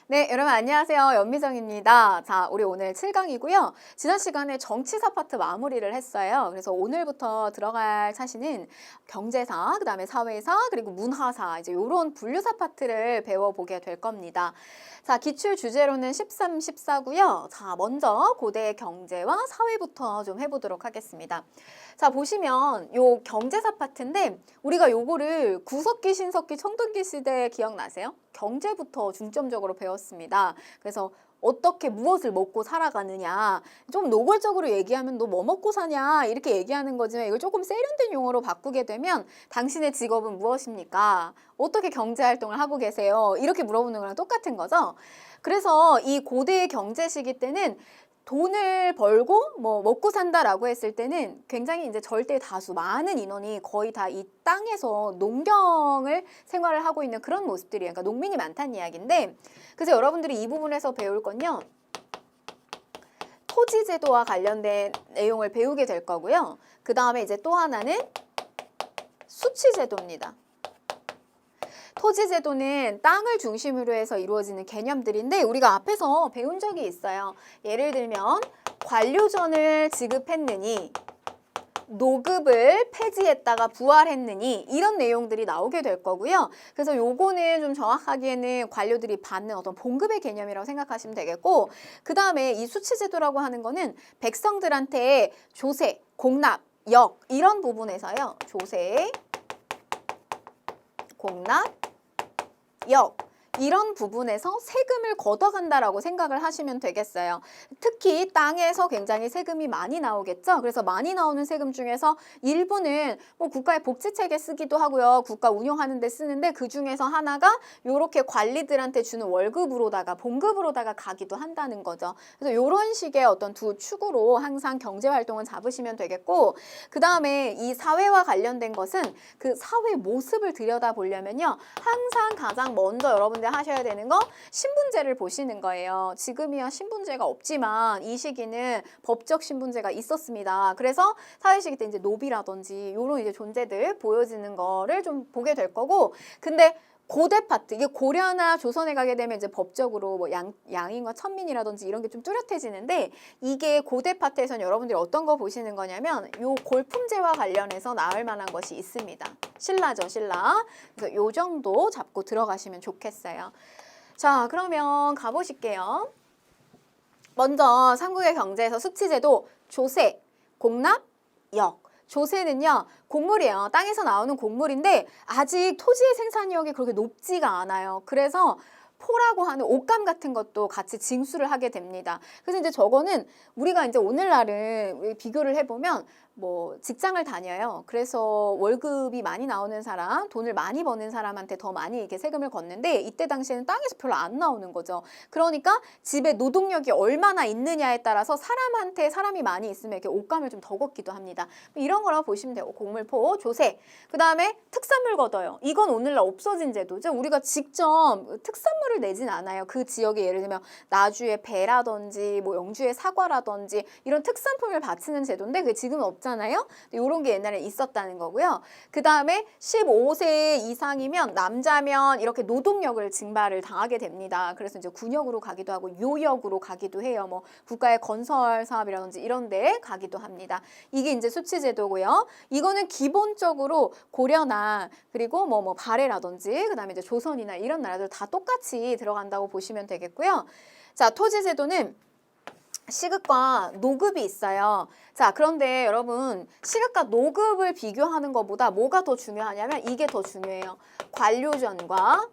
네, 여러분 안녕하세요. 연미정입니다. 자, 우리 오늘 7강이고요. 지난 시간에 정치사 파트 마무리를 했어요. 그래서 오늘부터 들어갈 차시는 경제사, 그다음에 사회사, 그리고 문화사 이제 요런 분류사 파트를 배워보게 될 겁니다. 자, 기출 주제로는 13, 14고요. 자, 먼저 고대 경제와 사회부터 좀 해보도록 하겠습니다. 자, 보시면 요 경제사 파트인데 우리가 요거를 구석기, 신석기, 청동기 시대 기억나세요? 경제부터 중점적으로 배웠습니다. 그래서 어떻게 무엇을 먹고 살아가느냐, 좀 노골적으로 얘기하면 너 뭐 먹고 사냐 이렇게 얘기하는 거지만 이걸 조금 세련된 용어로 바꾸게 되면 당신의 직업은 무엇입니까? 어떻게 경제활동을 하고 계세요? 이렇게 물어보는 거랑 똑같은 거죠. 그래서 이 고대 경제 시기 때는 돈을 벌고 뭐 먹고 산다라고 했을 때는 굉장히 이제 절대 다수 많은 인원이 거의 다 이 땅에서 농경을 생활을 하고 있는 그런 모습들이에요. 그러니까 농민이 많다는 이야기인데, 그래서 여러분들이 이 부분에서 배울 건요, 토지제도와 관련된 내용을 배우게 될 거고요. 그 다음에 이제 또 하나는 수치제도입니다. 토지제도는 땅을 중심으로 해서 이루어지는 개념들인데 우리가 앞에서 배운 적이 있어요. 예를 들면 관료전을 지급했느니, 노급을 폐지했다가 부활했느니 이런 내용들이 나오게 될 거고요. 그래서 요거는 좀 정확하게는 관료들이 받는 어떤 봉급의 개념이라고 생각하시면 되겠고, 그 다음에 이 수치제도라고 하는 거는 백성들한테 조세, 공납, 역 이런 부분에서요. 조세, 공납, 역 이런 부분에서 세금을 걷어간다라고 생각을 하시면 되겠어요. 특히 땅에서 굉장히 세금이 많이 나오겠죠. 그래서 많이 나오는 세금 중에서 일부는 뭐 국가의 복지체계 쓰기도 하고요. 국가 운영하는 데 쓰는데 그 중에서 하나가 요렇게 관리들한테 주는 월급으로다가 봉급으로다가 가기도 한다는 거죠. 그래서 요런 식의 어떤 두 축으로 항상 경제활동은 잡으시면 되겠고, 그 다음에 이 사회와 관련된 것은 그 사회 모습을 들여다보려면요. 항상 가장 먼저 여러분 하셔야 되는 거 신분제를 보시는 거예요. 지금이야 신분제가 없지만 이 시기는 법적 신분제가 있었습니다. 그래서 사회시기 때 이제 노비라든지 이런 이제 존재들 보여지는 거를 좀 보게 될 거고, 근데 고대 파트, 이게 고려나 조선에 가게 되면 이제 법적으로 뭐 양인과 천민이라든지 이런 게 좀 뚜렷해지는데, 이게 고대 파트에서는 여러분들이 어떤 거 보시는 거냐면 요 골품제와 관련해서 나올 만한 것이 있습니다. 신라죠, 신라. 그래서 요 정도 잡고 들어가시면 좋겠어요. 자, 그러면 가보실게요. 먼저 삼국의 경제에서 수치제도, 조세, 공납, 역. 조세는요, 곡물이에요. 땅에서 나오는 곡물인데 아직 토지의 생산력이 그렇게 높지가 않아요. 그래서 포라고 하는 옷감 같은 것도 같이 징수를 하게 됩니다. 그래서 이제 저거는 우리가 이제 오늘날은 비교를 해보면 뭐 직장을 다녀요. 그래서 월급이 많이 나오는 사람, 돈을 많이 버는 사람한테 더 많이 이렇게 세금을 걷는데, 이때 당시에는 땅에서 별로 안 나오는 거죠. 그러니까 집에 노동력이 얼마나 있느냐에 따라서 사람한테 사람이 많이 있으면 이렇게 옷감을 좀 더 걷기도 합니다. 이런 거라고 보시면 되고, 곡물포, 조세, 그 다음에 특산물 걷어요. 이건 오늘날 없어진 제도죠. 우리가 직접 특산물을 내진 않아요. 그 지역에 예를 들면 나주의 배라든지 뭐 영주의 사과라든지 이런 특산품을 바치는 제도인데 그게 지금은 없잖아요. 이런 게 옛날에 있었다는 거고요. 그 다음에 15세 이상이면 남자면 이렇게 노동력을 징발을 당하게 됩니다. 그래서 이제 군역으로 가기도 하고 요역으로 가기도 해요. 뭐 국가의 건설 사업이라든지 이런 데 가기도 합니다. 이게 이제 수치제도고요. 이거는 기본적으로 고려나 그리고 뭐 발해라든지 그 다음에 이제 조선이나 이런 나라들 다 똑같이 들어간다고 보시면 되겠고요. 자, 토지제도는 시급과 노급이 있어요. 자, 그런데 여러분 시급과 노급을 비교하는 것보다 뭐가 더 중요하냐면 이게 더 중요해요. 관료전과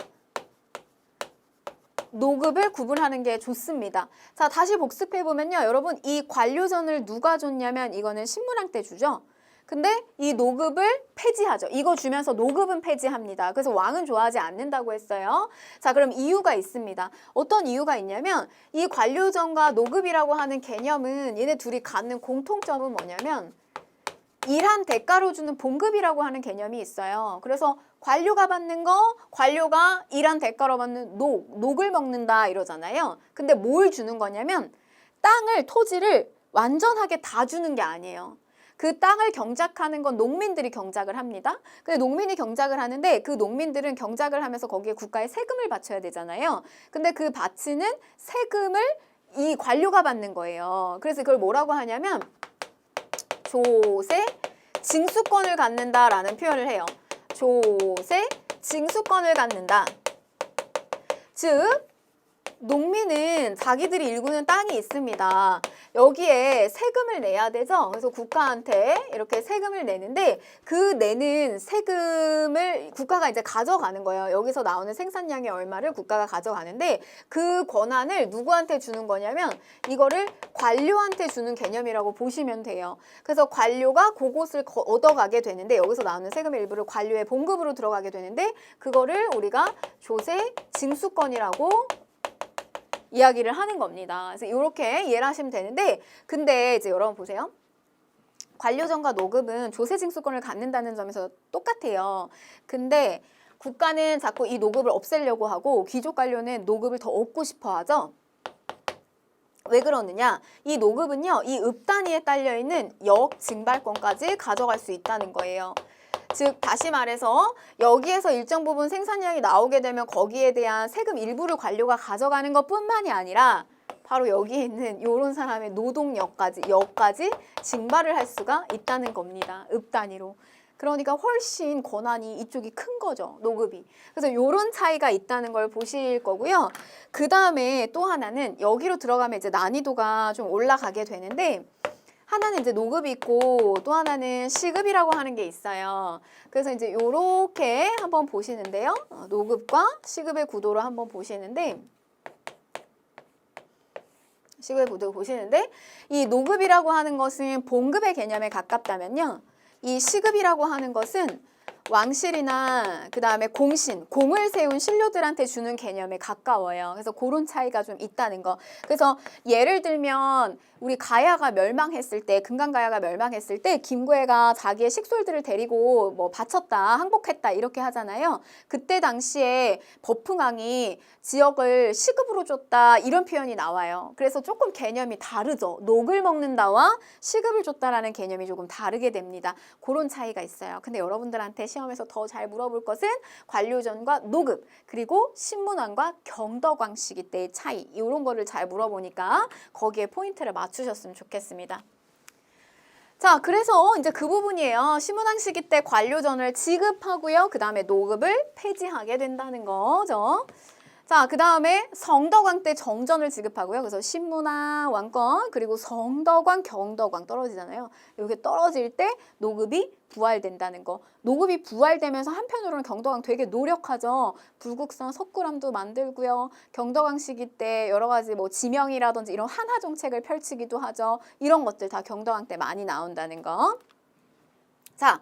노급을 구분하는 게 좋습니다. 자, 다시 복습해보면요. 여러분 이 관료전을 누가 줬냐면 이거는 신문왕 때 주죠. 근데 이 노급을 폐지하죠. 이거 주면서 노급은 폐지합니다. 그래서 왕은 좋아하지 않는다고 했어요. 자, 그럼 이유가 있습니다. 어떤 이유가 있냐면 이 관료전과 노급이라고 하는 개념은 얘네 둘이 갖는 공통점은 뭐냐면 일한 대가로 주는 봉급이라고 하는 개념이 있어요. 그래서 관료가 받는 거, 관료가 일한 대가로 받는 녹을 먹는다 이러잖아요. 근데 뭘 주는 거냐면 땅을, 토지를 완전하게 다 주는 게 아니에요. 그 땅을 경작하는 건 농민들이 경작을 합니다. 근데 농민이 경작을 하는데 그 농민들은 경작을 하면서 거기에 국가에 세금을 바쳐야 되잖아요. 근데 그 바치는 세금을 이 관료가 받는 거예요. 그래서 그걸 뭐라고 하냐면 조세 징수권을 갖는다라는 표현을 해요. 조세 징수권을 갖는다. 즉 농민은 자기들이 일구는 땅이 있습니다. 여기에 세금을 내야 되죠. 그래서 국가한테 이렇게 세금을 내는데 그 내는 세금을 국가가 이제 가져가는 거예요. 여기서 나오는 생산량의 얼마를 국가가 가져가는데 그 권한을 누구한테 주는 거냐면 이거를 관료한테 주는 개념이라고 보시면 돼요. 그래서 관료가 그곳을 얻어가게 되는데 여기서 나오는 세금의 일부를 관료의 봉급으로 들어가게 되는데 그거를 우리가 조세 징수권이라고 이야기를 하는 겁니다. 그래서 이렇게 이해를 하시면 되는데 근데 이제 여러분 보세요. 관료전과 노급은 조세징수권을 갖는다는 점에서 똑같아요. 근데 국가는 자꾸 이 노급을 없애려고 하고 귀족 관료는 노급을 더 얻고 싶어 하죠. 왜 그러느냐? 이 노급은요. 이 읍 단위에 딸려있는 역징발권까지 가져갈 수 있다는 거예요. 즉 다시 말해서 여기에서 일정 부분 생산량이 나오게 되면 거기에 대한 세금 일부를 관료가 가져가는 것뿐만이 아니라 바로 여기에 있는 이런 사람의 노동력까지 징발을 할 수가 있다는 겁니다. 읍 단위로. 그러니까 훨씬 권한이 이쪽이 큰 거죠. 노급이. 그래서 이런 차이가 있다는 걸 보실 거고요. 그 다음에 또 하나는 여기로 들어가면 이제 난이도가 좀 올라가게 되는데 하나는 이제 노급이 있고 또 하나는 시급이라고 하는 게 있어요. 그래서 이제 요렇게 한번 보시는데요. 노급과 시급의 구도를 한번 보시는데 이 노급이라고 하는 것은 봉급의 개념에 가깝다면요. 이 시급이라고 하는 것은 왕실이나 그 다음에 공신, 공을 세운 신료들한테 주는 개념에 가까워요. 그래서 그런 차이가 좀 있다는 거. 그래서 예를 들면 우리 가야가 멸망했을 때, 금강가야가 멸망했을 때 김구애가 자기의 식솔들을 데리고 뭐 바쳤다, 항복했다 이렇게 하잖아요. 그때 당시에 버풍왕이 지역을 시급으로 줬다 이런 표현이 나와요. 그래서 조금 개념이 다르죠. 녹을 먹는다와 시급을 줬다라는 개념이 조금 다르게 됩니다. 그런 차이가 있어요. 근데 여러분들한테 시험에서 더 잘 물어볼 것은 관료전과 노급 그리고 신문왕과 경덕왕 시기 때의 차이 이런 거를 잘 물어보니까 거기에 포인트를 맞추셨으면 좋겠습니다. 자, 그래서 이제 그 부분이에요. 신문왕 시기 때 관료전을 지급하고요. 그 다음에 노급을 폐지하게 된다는 거죠. 자, 그 다음에 성덕왕 때 정전을 지급하고요. 그래서 신문왕 왕권 그리고 성덕왕, 경덕왕 떨어지잖아요. 이게 떨어질 때 노급이 부활된다는 거. 노급이 부활되면서 한편으로는 경덕왕 되게 노력하죠. 불국사 석굴암도 만들고요. 경덕왕 시기 때 여러 가지 뭐 지명이라든지 이런 한화 정책을 펼치기도 하죠. 이런 것들 다 경덕왕 때 많이 나온다는 거. 자.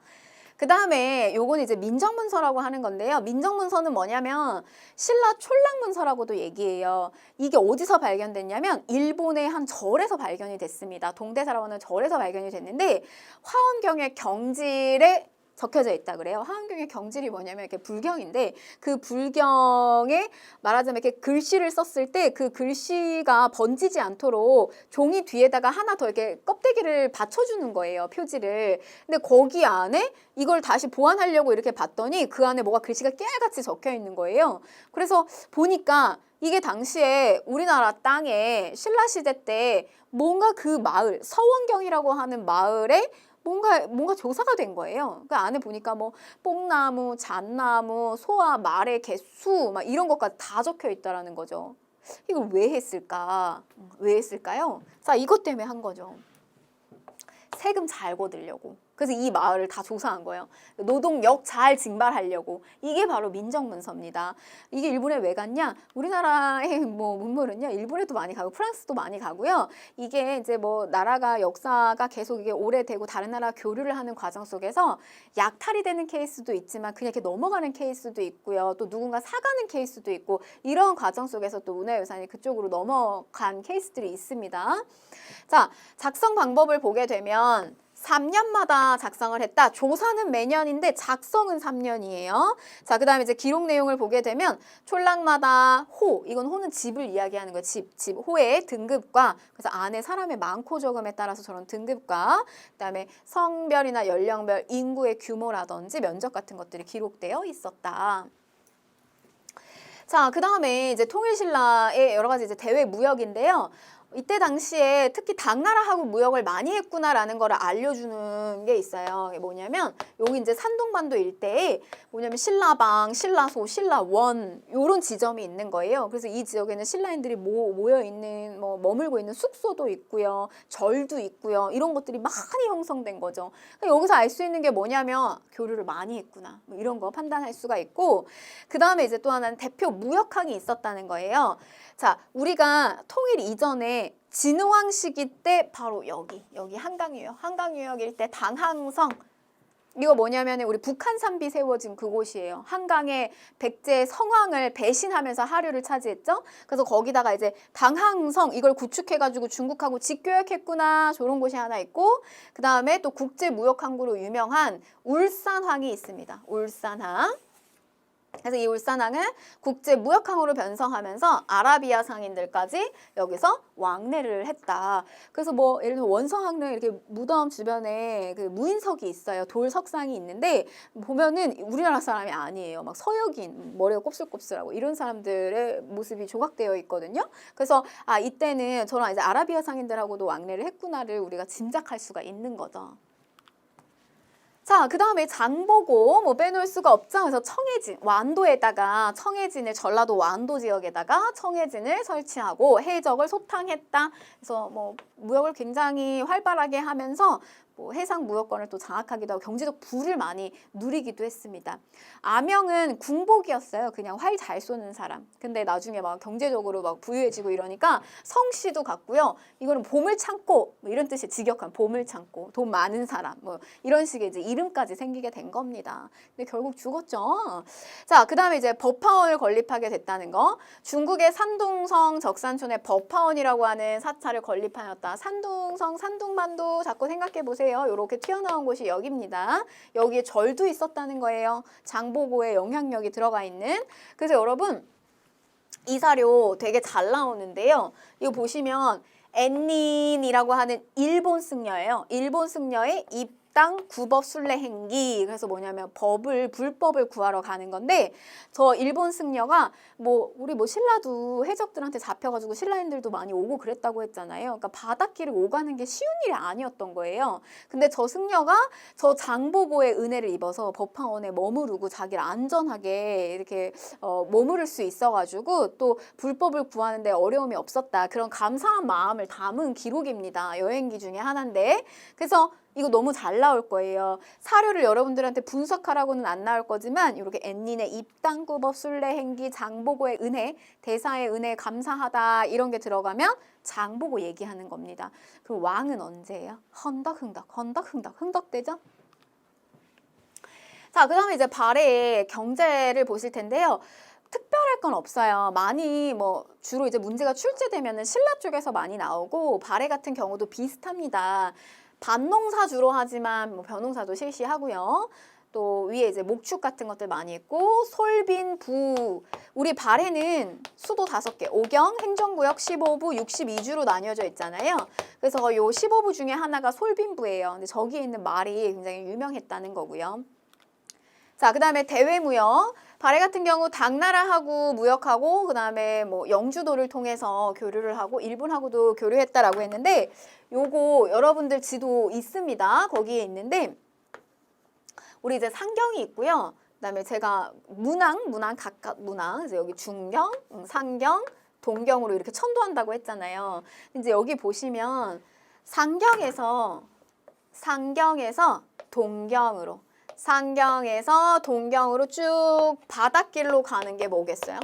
그 다음에 요건 이제 민정문서라고 하는 건데요. 민정문서는 뭐냐면 신라 촐락문서라고도 얘기해요. 이게 어디서 발견됐냐면 일본의 한 절에서 발견이 됐습니다. 동대사라고 하는 절에서 발견이 됐는데 화엄경의 경질에 적혀져 있다 그래요. 화엄경의 경질이 뭐냐면 이렇게 불경인데 그 불경에 말하자면 이렇게 글씨를 썼을 때 그 글씨가 번지지 않도록 종이 뒤에다가 하나 더 이렇게 껍데기를 받쳐주는 거예요. 표지를. 근데 거기 안에 이걸 다시 보완하려고 이렇게 봤더니 그 안에 뭐가 글씨가 깨알같이 적혀 있는 거예요. 그래서 보니까 이게 당시에 우리나라 땅에 신라시대 때 뭔가 그 마을, 서원경이라고 하는 마을에 뭔가 조사가 된 거예요. 그 안에 보니까 뭐 뽕나무, 잣나무, 소와 말의 개수 막 이런 것까지 다 적혀 있다라는 거죠. 이걸 왜 했을까? 왜 했을까요? 자, 이것 때문에 한 거죠. 세금 잘 거두려고. 그래서 이 마을을 다 조사한 거예요. 노동력 잘 징발하려고. 이게 바로 민정문서입니다. 이게 일본에 왜 갔냐? 우리나라의 뭐 문물은요, 일본에도 많이 가고 프랑스도 많이 가고요. 이게 이제 뭐 나라가 역사가 계속 이게 오래되고 다른 나라 교류를 하는 과정 속에서 약탈이 되는 케이스도 있지만 그냥 이렇게 넘어가는 케이스도 있고요. 또 누군가 사가는 케이스도 있고 이런 과정 속에서 또 문화유산이 그쪽으로 넘어간 케이스들이 있습니다. 자, 작성 방법을 보게 되면 3년마다 작성을 했다. 조사는 매년인데 작성은 3년이에요. 자, 그 다음에 이제 기록 내용을 보게 되면 촌락마다 호, 이건 호는 집을 이야기하는 거예요. 집, 호의 등급과, 그래서 안에 사람의 많고 적음에 따라서 저런 등급과, 그 다음에 성별이나 연령별, 인구의 규모라든지 면적 같은 것들이 기록되어 있었다. 자, 그 다음에 이제 통일신라의 여러 가지 이제 대외 무역인데요. 이때 당시에 특히 당나라하고 무역을 많이 했구나라는 거를 알려주는 게 있어요. 이게 뭐냐면 여기 이제 산둥반도 일대에 뭐냐면 신라방, 신라소, 신라원 요런 지점이 있는 거예요. 그래서 이 지역에는 신라인들이 모여 있는 머물고 있는 숙소도 있고요. 절도 있고요. 이런 것들이 많이 형성된 거죠. 그러니까 여기서 알 수 있는 게 뭐냐면 교류를 많이 했구나. 뭐 이런 거 판단할 수가 있고, 그 다음에 이제 또 하나는 대표 무역항이 있었다는 거예요. 자, 우리가 통일 이전에 진흥왕 시기 때 바로 여기 한강유역 일대 당항성, 이거 뭐냐면 우리 북한산비 세워진 그곳이에요. 한강에 백제 성왕을 배신하면서 하류를 차지했죠. 그래서 거기다가 이제 당항성 이걸 구축해가지고 중국하고 직교역했구나, 저런 곳이 하나 있고, 그 다음에 또 국제무역항구로 유명한 울산항이 있습니다. 울산항. 그래서 이 울산항을 국제무역항으로 변성하면서 아라비아 상인들까지 여기서 왕래를 했다. 그래서 뭐 예를 들면 원성항릉 이렇게 무덤 주변에 그 무인석이 있어요. 돌 석상이 있는데 보면은 우리나라 사람이 아니에요. 막 서역인, 머리가 곱슬곱슬하고 이런 사람들의 모습이 조각되어 있거든요. 그래서 아, 이때는 저런 이제 아라비아 상인들하고도 왕래를 했구나를 우리가 짐작할 수가 있는 거죠. 자, 그 다음에 장보고 뭐 빼놓을 수가 없죠. 그래서 청해진, 완도에다가 청해진을, 전라도 완도 지역에다가 청해진을 설치하고 해적을 소탕했다. 그래서 뭐 무역을 굉장히 활발하게 하면서 뭐 해상 무역권을 또 장악하기도 하고 경제적 부를 많이 누리기도 했습니다. 아명은 궁복이었어요. 그냥 활 잘 쏘는 사람. 근데 나중에 막 경제적으로 막 부유해지고 이러니까 성씨도 갖고요. 이거는 보물창고 뭐 이런 뜻이 직역한 보물창고, 돈 많은 사람 뭐 이런 식의 이제 이름까지 생기게 된 겁니다. 근데 결국 죽었죠. 자, 그 다음에 이제 법화원을 건립하게 됐다는 거. 중국의 산둥성 적산촌에 법화원이라고 하는 사찰을 건립하였다. 산둥성, 산둥반도 자꾸 생각해 보세요. 이렇게 튀어나온 곳이 여기입니다. 여기에 절도 있었다는 거예요. 장보고의 영향력이 들어가 있는. 그래서 여러분 이 사료 되게 잘 나오는데요. 이거 보시면 엔닌이라고 하는 일본 승려예요. 일본 승려의 입당 구법 순례 행기. 그래서 뭐냐면 불법을 구하러 가는 건데, 저 일본 승려가 우리 신라도 해적들한테 잡혀가지고 신라인들도 많이 오고 그랬다고 했잖아요. 그러니까 바닷길을 오가는 게 쉬운 일이 아니었던 거예요. 근데 저 승려가 저 장보고의 은혜를 입어서 법화원에 머무르고 자기를 안전하게 이렇게 머무를 수 있어가지고 또 불법을 구하는데 어려움이 없었다. 그런 감사한 마음을 담은 기록입니다. 여행기 중에 하나인데. 그래서 이거 너무 잘 나올 거예요. 사료를 여러분들한테 분석하라고는 안 나올 거지만 이렇게 엔닌의 입당구법 순례 행기, 장보고의 은혜, 대사의 은혜 감사하다 이런 게 들어가면 장보고 얘기하는 겁니다. 그럼 왕은 언제예요? 흥덕되죠? 자, 그 다음에 이제 발해의 경제를 보실 텐데요. 특별할 건 없어요. 많이 주로 이제 문제가 출제되면은 신라 쪽에서 많이 나오고, 발해 같은 경우도 비슷합니다. 밭농사 주로 하지만 벼농사도 실시하고요. 또 위에 이제 목축 같은 것들 많이 있고, 솔빈, 부. 우리 발해는 수도 5개, 오경, 행정구역 15부, 62주로 나뉘어져 있잖아요. 그래서 요 15부 중에 하나가 솔빈부예요. 근데 저기에 있는 말이 굉장히 유명했다는 거고요. 자, 그 다음에 대외무역. 발해 같은 경우 당나라하고 무역하고, 그 다음에 영주도를 통해서 교류를 하고 일본하고도 교류했다라고 했는데, 요거 여러분들 지도 있습니다. 거기에 있는데 우리 이제 상경이 있고요. 그다음에 제가 문항 각각 문항, 이제 여기 중경, 상경, 동경으로 이렇게 천도한다고 했잖아요. 이제 여기 보시면 상경에서 동경으로, 상경에서 동경으로 쭉 바닷길로 가는 게 뭐겠어요?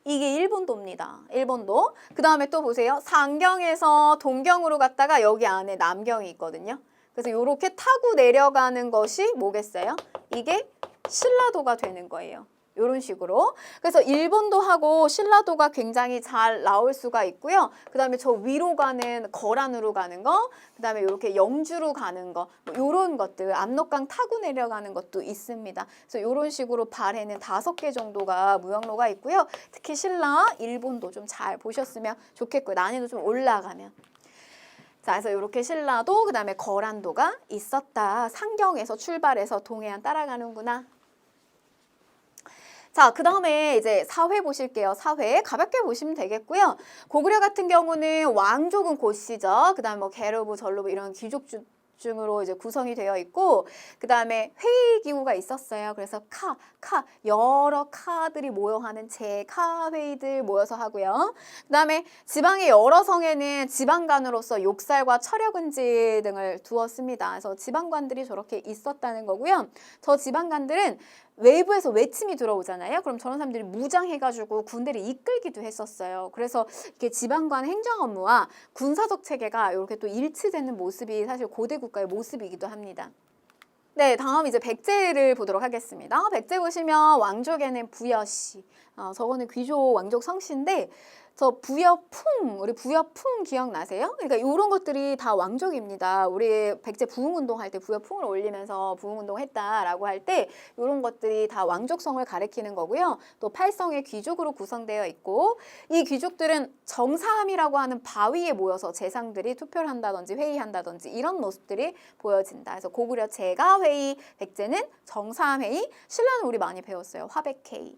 이게 일본도입니다. 일본도. 그 다음에 또 보세요. 상경에서 동경으로 갔다가 여기 안에 남경이 있거든요. 그래서 이렇게 타고 내려가는 것이 뭐겠어요? 이게 신라도가 되는 거예요. 이런 식으로. 그래서 일본도 하고 신라도가 굉장히 잘 나올 수가 있고요. 그 다음에 저 위로 가는 거란으로 가는 거, 그 다음에 이렇게 영주로 가는 거, 뭐 이런 것들, 압록강 타고 내려가는 것도 있습니다. 그래서 이런 식으로 발에는 5개 정도가 무역로가 있고요. 특히 신라, 일본도 좀 잘 보셨으면 좋겠고요. 난이도 좀 올라가면. 자, 그래서 이렇게 신라도, 그 다음에 거란도가 있었다. 상경에서 출발해서 동해안 따라가는구나. 자, 그 다음에 이제 사회 보실게요. 사회 가볍게 보시면 되겠고요. 고구려 같은 경우는 왕족은 곧시죠. 그 다음에 뭐 게르부, 전루부 이런 귀족 중으로 이제 구성이 되어 있고, 그 다음에 회의 기구가 있었어요. 그래서 여러 카들이 모여하는 제카 회의들 모여서 하고요. 그 다음에 지방의 여러 성에는 지방관으로서 욕살과 철역은지 등을 두었습니다. 그래서 지방관들이 저렇게 있었다는 거고요. 저 지방관들은 외부에서 외침이 들어오잖아요. 그럼 저런 사람들이 무장해가지고 군대를 이끌기도 했었어요. 그래서 이렇게 지방관 행정 업무와 군사적 체계가 이렇게 또 일치되는 모습이 사실 고대 국가의 모습이기도 합니다. 네, 다음 이제 백제를 보도록 하겠습니다. 백제 보시면 왕족에는 부여씨, 저거는 귀족 왕족 성씨인데 저 부여풍, 우리 부여풍 기억나세요? 그러니까 이런 것들이 다 왕족입니다. 우리 백제 부흥운동 할 때 부여풍을 올리면서 부흥운동 했다라고 할 때 이런 것들이 다 왕족성을 가리키는 거고요. 또 8성의 귀족으로 구성되어 있고, 이 귀족들은 정사함이라고 하는 바위에 모여서 재상들이 투표를 한다든지 회의한다든지 이런 모습들이 보여진다. 그래서 고구려 제가회의, 백제는 정사함회의, 신라는 우리 많이 배웠어요. 화백회의.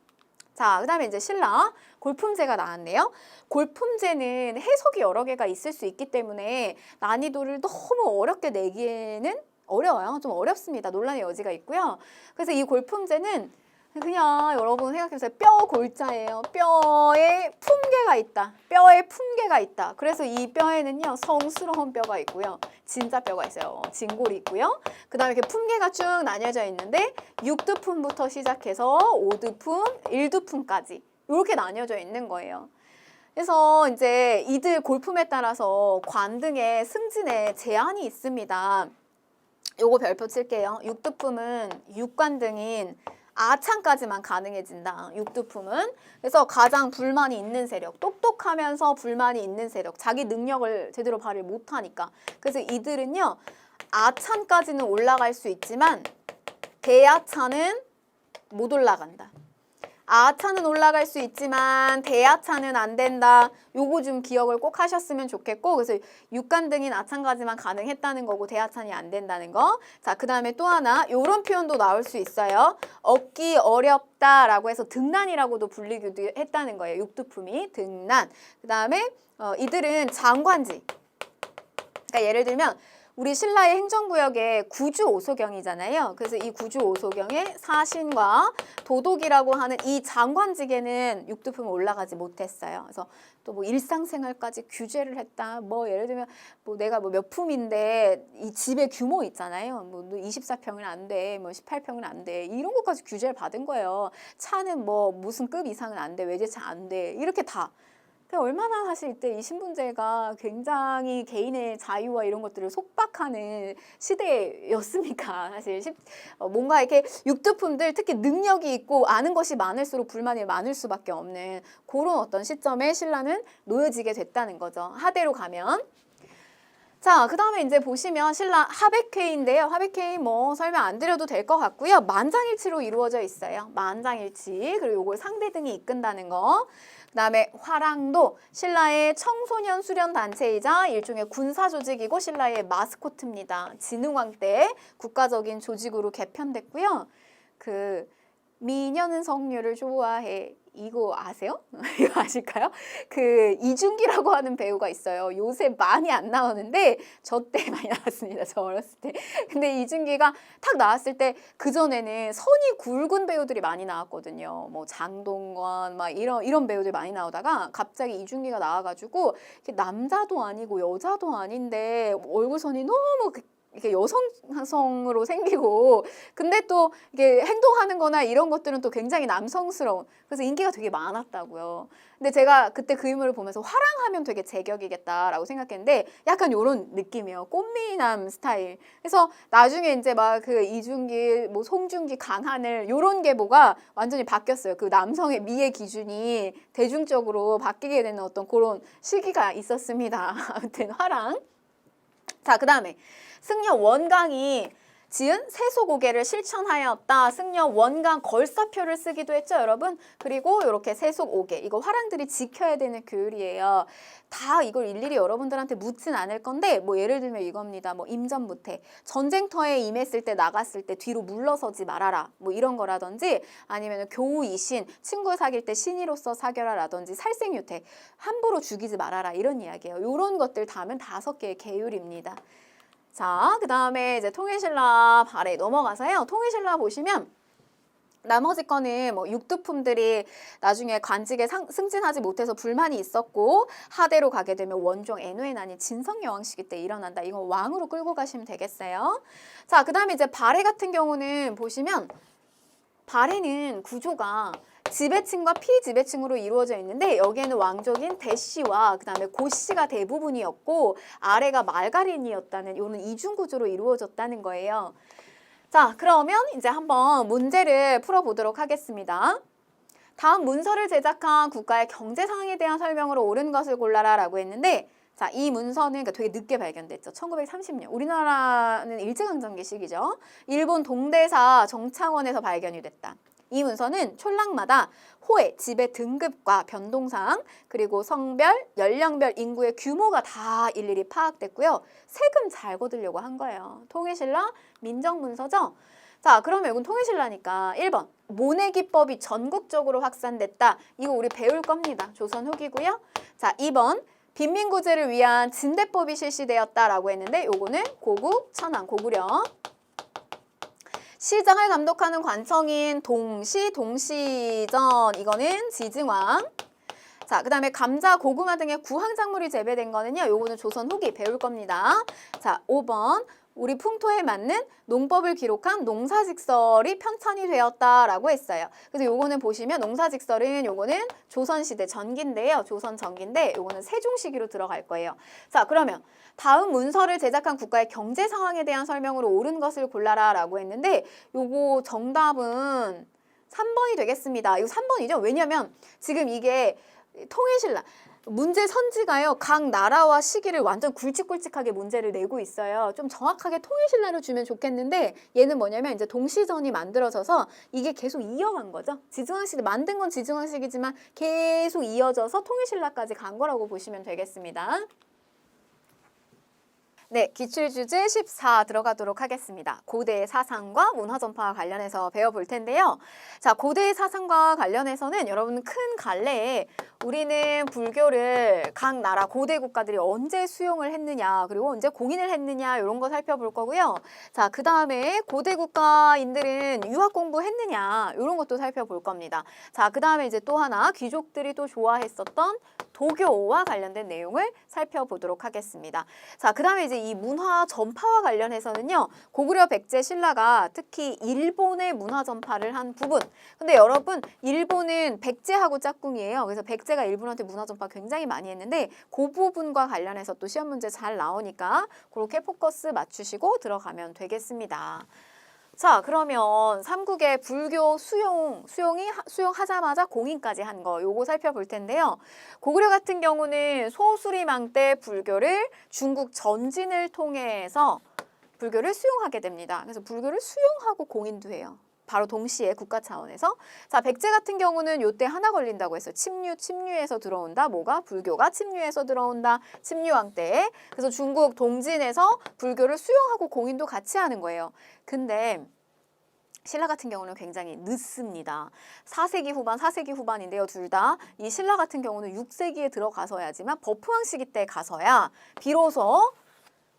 자, 그 다음에 이제 신라 골품제가 나왔네요. 골품제는 해석이 여러 개가 있을 수 있기 때문에 난이도를 너무 어렵게 내기에는 어려워요. 좀 어렵습니다. 논란의 여지가 있고요. 그래서 이 골품제는 그냥 여러분 생각해보세요. 뼈 골자예요. 뼈에 품개가 있다. 뼈에 품개가 있다. 그래서 이 뼈에는요, 성스러운 뼈가 있고요. 진짜 뼈가 있어요. 진골이 있고요. 그 다음에 이렇게 품개가 쭉 나뉘어져 있는데 6두품부터 시작해서 5두품, 1두품까지 이렇게 나뉘어져 있는 거예요. 그래서 이제 이들 골품에 따라서 관 등의 승진에 제한이 있습니다. 요거 별표 칠게요. 6두품은 육관 등인 아창까지만 가능해진다. 육두품은. 그래서 가장 불만이 있는 세력, 똑똑하면서 불만이 있는 세력, 자기 능력을 제대로 발휘 못하니까. 그래서 이들은요, 아찬까지는 올라갈 수 있지만 대하차는 못 올라간다. 아차는 올라갈 수 있지만 대하차는 안 된다. 요거 좀 기억을 꼭 하셨으면 좋겠고, 그래서 육관 등인 아차까지만 가능했다는 거고 대하차는 안 된다는 거. 자, 그 다음에 또 하나 요런 표현도 나올 수 있어요. 얻기 어렵다라고 해서 등난이라고도 불리기도 했다는 거예요. 육두품이 등난. 그 다음에 이들은 장관지. 그러니까 예를 들면 우리 신라의 행정구역에 구주오소경이잖아요. 그래서 이 구주오소경의 사신과 도독이라고 하는 이 장관직에는 육두품이 올라가지 못했어요. 그래서 또 뭐 일상생활까지 규제를 했다. 뭐 예를 들면 뭐 내가 뭐 몇 품인데 이 집의 규모 있잖아요. 뭐 24평은 안 돼. 뭐 18평은 안 돼. 이런 것까지 규제를 받은 거예요. 차는 뭐 무슨 급 이상은 안 돼. 외제차 안 돼. 이렇게 다. 얼마나 사실 이때 이 신분제가 굉장히 개인의 자유와 이런 것들을 속박하는 시대였습니까? 사실 뭔가 이렇게 육두품들 특히 능력이 있고 아는 것이 많을수록 불만이 많을 수밖에 없는 그런 어떤 시점에 신라는 놓여지게 됐다는 거죠. 하대로 가면. 자, 그 다음에 이제 보시면 신라 하백회인데요. 하백회의 뭐 설명 안 드려도 될 것 같고요. 만장일치로 이루어져 있어요. 만장일치. 그리고 요걸 상대 등이 이끈다는 거. 그 다음에 화랑도 신라의 청소년 수련 단체이자 일종의 군사 조직이고 신라의 마스코트입니다. 진흥왕 때 국가적인 조직으로 개편됐고요. 미녀는 성류를 좋아해. 이거 아세요? 이거 아실까요? 이준기라고 하는 배우가 있어요. 요새 많이 안 나오는데 저 때 많이 나왔습니다. 저 어렸을 때. 근데 이준기가 탁 나왔을 때 그전에는 선이 굵은 배우들이 많이 나왔거든요. 뭐 장동건 막 이런 배우들 많이 나오다가 갑자기 이준기가 나와가지고 남자도 아니고 여자도 아닌데 얼굴선이 너무 이렇게 여성성으로 생기고 근데 또 이게 행동하는 거나 이런 것들은 또 굉장히 남성스러운 그래서 인기가 되게 많았다고요. 근데 제가 그때 그 인물을 보면서 화랑하면 되게 제격이겠다라고 생각했는데 약간 요런 느낌이에요. 꽃미남 스타일. 그래서 나중에 이제 막 그 이준기, 뭐 송중기, 강하늘 요런 계보가 완전히 바뀌었어요. 그 남성의 미의 기준이 대중적으로 바뀌게 되는 어떤 그런 시기가 있었습니다. 아무튼 화랑. 자, 그 다음에 승려 원강이 지은 세속오개를 실천하였다. 승려 원강 걸사표를 쓰기도 했죠, 여러분. 그리고 이렇게 세속오개, 이거 화랑들이 지켜야 되는 규율이에요. 다 이걸 일일이 여러분들한테 묻진 않을 건데 뭐 예를 들면 이겁니다. 뭐 임전무태, 전쟁터에 임했을 때 나갔을 때 뒤로 물러서지 말아라. 뭐 이런 거라든지 아니면 교우이신, 친구 사귈 때 신이로서 사겨라라든지 살생유태, 함부로 죽이지 말아라 이런 이야기예요. 이런 것들 다 하면 5개의 계율입니다. 자, 그 다음에 이제 통일신라 발에 넘어가서요. 통일신라 보시면 나머지 거는 뭐 육두품들이 나중에 관직에 승진하지 못해서 불만이 있었고 하대로 가게 되면 원종 애노의 난이 진성여왕 시기 때 일어난다. 이거 왕으로 끌고 가시면 되겠어요. 자, 그 다음에 이제 발해 같은 경우는 보시면 발해는 구조가 지배층과 피지배층으로 이루어져 있는데 여기에는 왕족인 대씨와 그 다음에 고씨가 대부분이었고 아래가 말가린이었다는 이런 이중구조로 이루어졌다는 거예요. 자, 그러면 이제 한번 문제를 풀어보도록 하겠습니다. 다음 문서를 제작한 국가의 경제 상황에 대한 설명으로 옳은 것을 골라라 라고 했는데 자, 이 문서는 그러니까 되게 늦게 발견됐죠. 1930년. 우리나라는 일제강점기 시기죠. 일본 동대사 정창원에서 발견이 됐다. 이 문서는 촌락마다 호의, 지배 등급과 변동사항, 그리고 성별, 연령별 인구의 규모가 다 일일이 파악됐고요. 세금 잘 거두려고 한 거예요. 통일신라 민정문서죠. 자, 그러면 이건 통일신라니까 1번 모내기법이 전국적으로 확산됐다. 이거 우리 배울 겁니다. 조선 후기고요. 자, 2번 빈민구제를 위한 진대법이 실시되었다라고 했는데 요거는 고국, 천황, 고구려. 시장을 감독하는 관청인 동시, 동시전 이거는 지증왕. 자, 그 다음에 감자, 고구마 등의 구황작물이 재배된 거는요. 요거는 조선 후기 배울 겁니다. 자, 5번 우리 풍토에 맞는 농법을 기록한 농사직설이 편찬이 되었다라고 했어요. 그래서 요거는 보시면 농사직설은 요거는 조선시대 전기인데요. 조선 전기인데 요거는 세종시기로 들어갈 거예요. 자, 그러면 다음 문서를 제작한 국가의 경제 상황에 대한 설명으로 옳은 것을 골라라 라고 했는데 요거 정답은 3번이 되겠습니다. 이거 3번이죠. 왜냐면 지금 이게 통일신라 문제 선지가요. 각 나라와 시기를 완전 굵직굵직하게 문제를 내고 있어요. 좀 정확하게 통일신라를 주면 좋겠는데 얘는 뭐냐면 이제 동시전이 만들어져서 이게 계속 이어간 거죠. 지증왕 시대 만든 건 지증왕 시기지만 계속 이어져서 통일신라까지 간 거라고 보시면 되겠습니다. 네, 기출주제 14 들어가도록 하겠습니다. 고대의 사상과 문화전파와 관련해서 배워볼 텐데요. 자, 고대의 사상과 관련해서는 여러분 큰 갈래에 우리는 불교를 각 나라 고대 국가들이 언제 수용을 했느냐 그리고 언제 공인을 했느냐 이런 거 살펴볼 거고요. 자, 그 다음에 고대 국가인들은 유학 공부했느냐 이런 것도 살펴볼 겁니다. 자, 그 다음에 이제 또 하나 귀족들이 또 좋아했었던 도교와 관련된 내용을 살펴보도록 하겠습니다. 자, 그 다음에 이제 이 문화 전파와 관련해서는요. 고구려 백제 신라가 특히 일본의 문화 전파를 한 부분. 근데 여러분 일본은 백제하고 짝꿍이에요. 그래서 백제가 일본한테 문화 전파 굉장히 많이 했는데 그 부분과 관련해서 또 시험 문제 잘 나오니까 그렇게 포커스 맞추시고 들어가면 되겠습니다. 자, 그러면 삼국의 불교 수용하자마자 공인까지 한 거 요거 살펴볼 텐데요. 고구려 같은 경우는 소수리망 때 불교를 중국 전진을 통해서 불교를 수용하게 됩니다. 그래서 불교를 수용하고 공인도 해요. 바로 동시에 국가 차원에서. 자, 백제 같은 경우는 요때 하나 걸린다고 했어요. 침류에서 들어온다. 뭐가? 불교가 침류에서 들어온다. 침류왕 때. 그래서 중국 동진에서 불교를 수용하고 공인도 같이 하는 거예요. 근데 신라 같은 경우는 굉장히 늦습니다. 4세기 후반, 4세기 후반인데요. 둘 다. 이 신라 같은 경우는 6세기에 들어가서야지만 버프왕 시기 때 가서야 비로소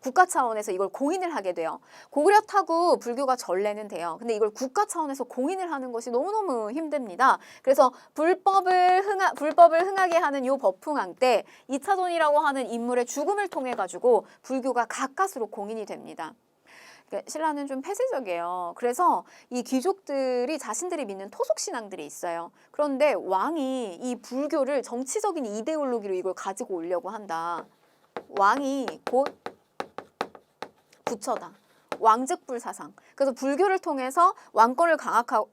국가 차원에서 이걸 공인을 하게 돼요. 고구려 타고 불교가 전래는 돼요. 근데 이걸 국가 차원에서 공인을 하는 것이 너무너무 힘듭니다. 그래서 불법을 흥하게 하는 요 버풍왕 때 이차전이라고 하는 인물의 죽음을 통해 가지고 불교가 가까스로 공인이 됩니다. 그러니까 신라는 좀 폐쇄적이에요. 그래서 이 귀족들이 자신들이 믿는 토속 신앙들이 있어요. 그런데 왕이 이 불교를 정치적인 이데올로기로 이걸 가지고 오려고 한다. 왕이 곧 부처다. 왕즉불 사상. 그래서 불교를 통해서 왕권을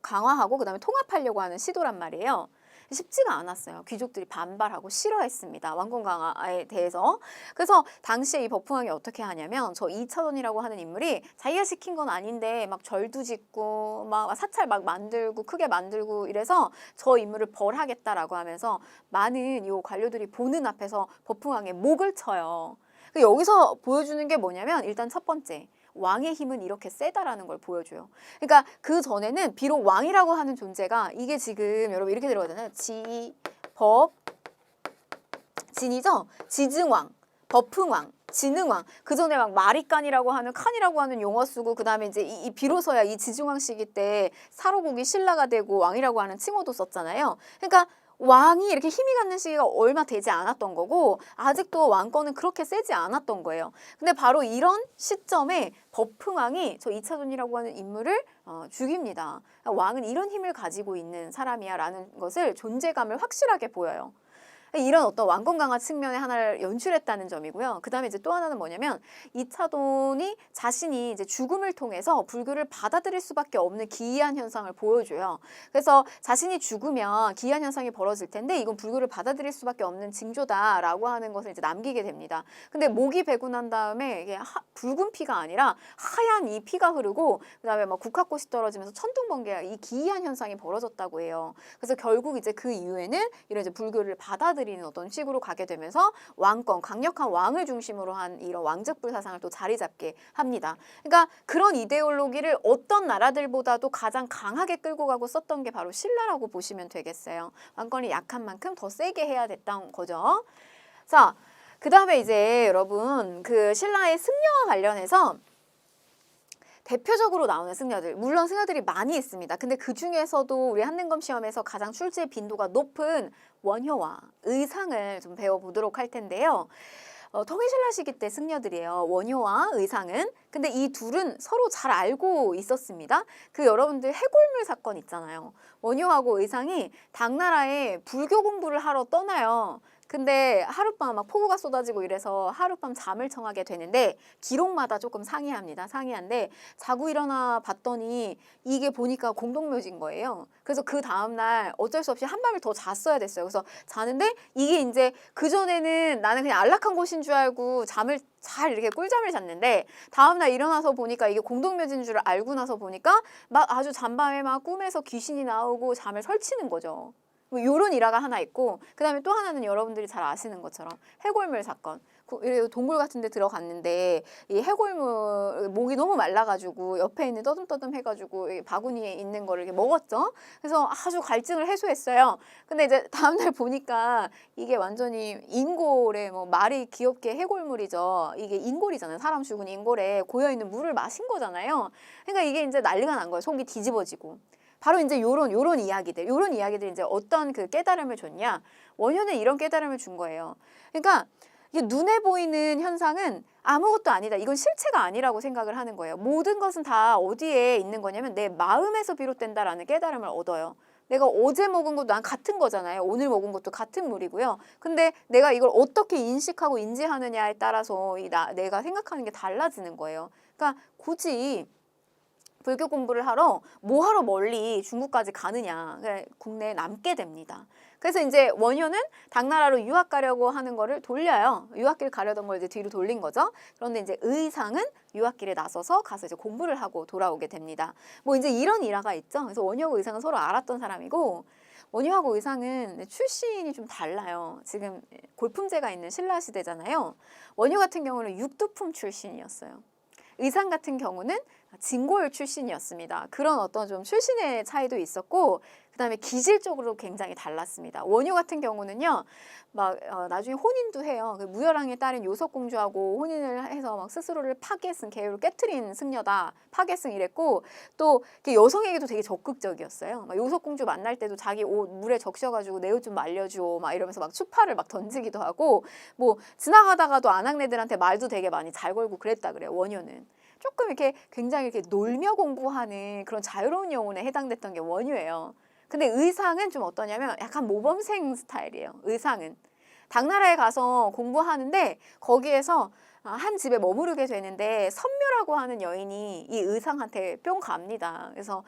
강화하고 그다음에 통합하려고 하는 시도란 말이에요. 쉽지가 않았어요. 귀족들이 반발하고 싫어했습니다. 왕권 강화에 대해서. 그래서 당시에 이 법흥왕이 어떻게 하냐면 저 이차돈이라고 하는 인물이 자기가 시킨 건 아닌데 막 절도 짓고 막 사찰 막 만들고 크게 만들고 이래서 저 인물을 벌하겠다라고 하면서 많은 요 관료들이 보는 앞에서 법흥왕의 목을 쳐요. 여기서 보여주는 게 뭐냐면 일단 첫 번째. 왕의 힘은 이렇게 세다라는 걸 보여줘요. 그러니까 그 전에는 비록 왕이라고 하는 존재가 이게 지금 여러분 이렇게 들어가잖아요. 법, 진이죠? 지증왕, 법흥왕, 진흥왕. 그 전에 막 마리칸이라고 하는 칸이라고 하는 용어 쓰고 그 다음에 이제 이 비로소야 이 지증왕 시기 때 사로국이 신라가 되고 왕이라고 하는 칭호도 썼잖아요. 그러니까 왕이 이렇게 힘이 갖는 시기가 얼마 되지 않았던 거고 아직도 왕권은 그렇게 세지 않았던 거예요. 근데 바로 이런 시점에 법흥왕이 저 이차돈이라고 하는 인물을 죽입니다. 왕은 이런 힘을 가지고 있는 사람이야 라는 것을 존재감을 확실하게 보여요. 이런 어떤 왕권 강화 측면의 하나를 연출했다는 점이고요. 그 다음에 이제 또 하나는 뭐냐면 이차돈이 자신이 이제 죽음을 통해서 불교를 받아들일 수밖에 없는 기이한 현상을 보여줘요. 그래서 자신이 죽으면 기이한 현상이 벌어질 텐데 이건 불교를 받아들일 수밖에 없는 징조다라고 하는 것을 이제 남기게 됩니다. 근데 목이 베고 난 다음에 이게 붉은 피가 아니라 하얀 이 피가 흐르고 그 다음에 막 국화꽃이 떨어지면서 천둥번개가 이 기이한 현상이 벌어졌다고 해요. 그래서 결국 이제 그 이후에는 이런 이제 불교를 받아들이는 어떤 식으로 가게 되면서 왕권, 강력한 왕을 중심으로 한 이런 왕즉불 사상을 또 자리 잡게 합니다. 그러니까 그런 이데올로기를 어떤 나라들보다도 가장 강하게 끌고 가고 썼던 게 바로 신라라고 보시면 되겠어요. 왕권이 약한 만큼 더 세게 해야 됐던 거죠. 자, 그 다음에 이제 여러분 그 신라의 승려와 관련해서 대표적으로 나오는 승려들, 물론 승려들이 많이 있습니다. 근데 그 중에서도 우리 한능검 시험에서 가장 출제 빈도가 높은 원효와 의상을 좀 배워보도록 할 텐데요. 통일신라 시기 때 승려들이에요. 원효와 의상은. 근데 이 둘은 서로 잘 알고 있었습니다. 그 여러분들 해골물 사건 있잖아요. 원효하고 의상이 당나라에 불교 공부를 하러 떠나요. 근데 하룻밤 막 폭우가 쏟아지고 이래서 하룻밤 잠을 청하게 되는데 기록마다 조금 상이합니다. 상이한데 자고 일어나 봤더니 이게 보니까 공동묘지인 거예요. 그래서 그 다음날 어쩔 수 없이 한밤을 더 잤어야 됐어요. 그래서 자는데 이게 이제 그전에는 나는 그냥 안락한 곳인 줄 알고 잠을 잘 이렇게 꿀잠을 잤는데 다음날 일어나서 보니까 이게 공동묘지인 줄 알고 나서 보니까 막 아주 잔밤에 막 꿈에서 귀신이 나오고 잠을 설치는 거죠. 뭐 요런 일화가 하나 있고 그 다음에 또 하나는 여러분들이 잘 아시는 것처럼 해골물 사건. 동굴 같은 데 들어갔는데 이 해골물 목이 너무 말라가지고 옆에 있는 떠듬떠듬 해가지고 바구니에 있는 거를 이렇게 먹었죠. 그래서 아주 갈증을 해소했어요. 근데 이제 다음날 보니까 이게 완전히 인골에 뭐 말이 귀엽게 해골물이죠. 이게 인골이잖아요. 사람 죽은 인골에 고여있는 물을 마신 거잖아요. 그러니까 이게 이제 난리가 난 거예요. 속이 뒤집어지고. 바로 이제 요런 이야기들 이제 어떤 그 깨달음을 줬냐? 원효는 이런 깨달음을 준 거예요. 그러니까 이게 눈에 보이는 현상은 아무것도 아니다. 이건 실체가 아니라고 생각을 하는 거예요. 모든 것은 다 어디에 있는 거냐면 내 마음에서 비롯된다라는 깨달음을 얻어요. 내가 어제 먹은 것도 난 같은 거잖아요. 오늘 먹은 것도 같은 물이고요. 근데 내가 이걸 어떻게 인식하고 인지하느냐에 따라서 내가 생각하는 게 달라지는 거예요. 그러니까 굳이 불교 공부를 하러 뭐하러 멀리 중국까지 가느냐. 국내에 남게 됩니다. 그래서 이제 원효는 당나라로 유학 가려고 하는 거를 돌려요. 유학길 가려던 걸 이제 뒤로 돌린 거죠. 그런데 이제 의상은 유학길에 나서서 가서 이제 공부를 하고 돌아오게 됩니다. 뭐 이제 이런 일화가 있죠. 그래서 원효하고 의상은 서로 알았던 사람이고 원효하고 의상은 출신이 좀 달라요. 지금 골품제가 있는 신라 시대잖아요. 원효 같은 경우는 육두품 출신이었어요. 의상 같은 경우는 진골 출신이었습니다. 그런 어떤 좀 출신의 차이도 있었고 그다음에 기질적으로 굉장히 달랐습니다. 원효 같은 경우는요. 막 나중에 혼인도 해요. 그 무열왕의 딸인 요석공주하고 혼인을 해서 막 스스로를 파괴승, 계율을 깨트린 승려다. 파괴승 이랬고 또 여성에게도 되게 적극적이었어요. 막 요석공주 만날 때도 자기 옷 물에 적셔가지고 내 옷 좀 말려줘 막 이러면서 막 추파를 막 던지기도 하고 뭐 지나가다가도 아낙네들한테 말도 되게 많이 잘 걸고 그랬다 그래요. 원효는. 조금 이렇게 굉장히 이렇게 놀며 공부하는 그런 자유로운 영혼에 해당됐던 게 원효예요. 근데 의상은 좀 어떠냐면 약간 모범생 스타일이에요. 의상은. 당나라에 가서 공부하는데 거기에서 한 집에 머무르게 되는데 선묘라고 하는 여인이 이 의상한테 뿅 갑니다. 그래서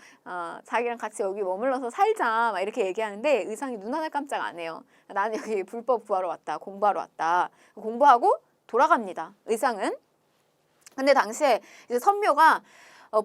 자기랑 같이 여기 머물러서 살자 막 이렇게 얘기하는데 의상이 눈 하나 깜짝 안 해요. 나는 여기 불법 구하러 왔다. 공부하러 왔다. 공부하고 돌아갑니다. 의상은. 근데 당시에 이제 선묘가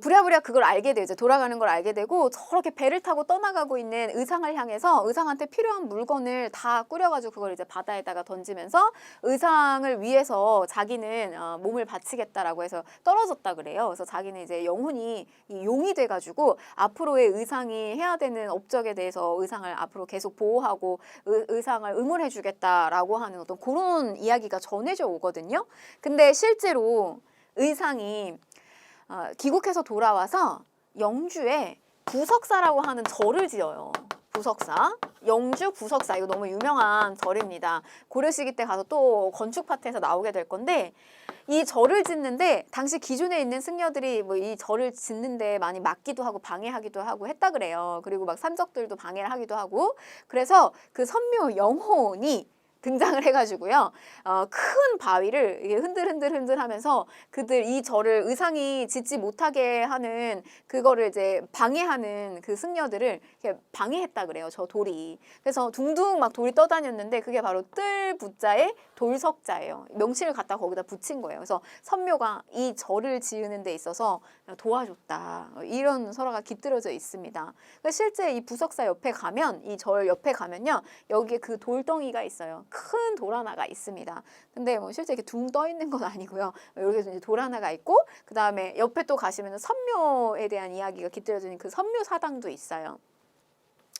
부랴부랴 그걸 알게 돼요. 이제 돌아가는 걸 알게 되고 저렇게 배를 타고 떠나가고 있는 의상을 향해서 의상한테 필요한 물건을 다 꾸려가지고 그걸 이제 바다에다가 던지면서 의상을 위해서 자기는 몸을 바치겠다라고 해서 떨어졌다 그래요. 그래서 자기는 이제 영혼이 이 용이 돼가지고 앞으로의 의상이 해야 되는 업적에 대해서 의상을 앞으로 계속 보호하고 의상을 응원해주겠다라고 하는 어떤 그런 이야기가 전해져 오거든요. 근데 실제로 의상이 귀국해서 돌아와서 영주에 부석사라고 하는 절을 지어요. 부석사. 영주 부석사. 이거 너무 유명한 절입니다. 고려시기 때 가서 또 건축 파트에서 나오게 될 건데 이 절을 짓는데 당시 기존에 있는 승려들이 뭐 이 절을 짓는데 많이 막기도 하고 방해하기도 하고 했다 그래요. 그리고 막 산적들도 방해를 하기도 하고 그래서 그 선묘 영혼이 등장을 해가지고요. 큰 바위를 이게 흔들 하면서 그들 이 절을 의상이 짓지 못하게 하는 그거를 이제 방해하는 그 승려들을 이렇게 방해했다 그래요. 저 돌이. 그래서 둥둥 막 돌이 떠다녔는데 그게 바로 뜰부자의 돌석자예요. 명칭을 갖다 거기다 붙인 거예요. 그래서 선묘가 이 절을 지으는 데 있어서 도와줬다. 이런 설화가 깃들어져 있습니다. 실제 이 부석사 옆에 가면 이 절 옆에 가면요. 여기에 그 돌덩이가 있어요. 큰 돌 하나가 있습니다. 근데 뭐 실제 이렇게 둥 떠 있는 건 아니고요. 이렇게 이제 돌 하나가 있고 그 다음에 옆에 또 가시면 선묘에 대한 이야기가 깃들어지는 그 선묘 사당도 있어요.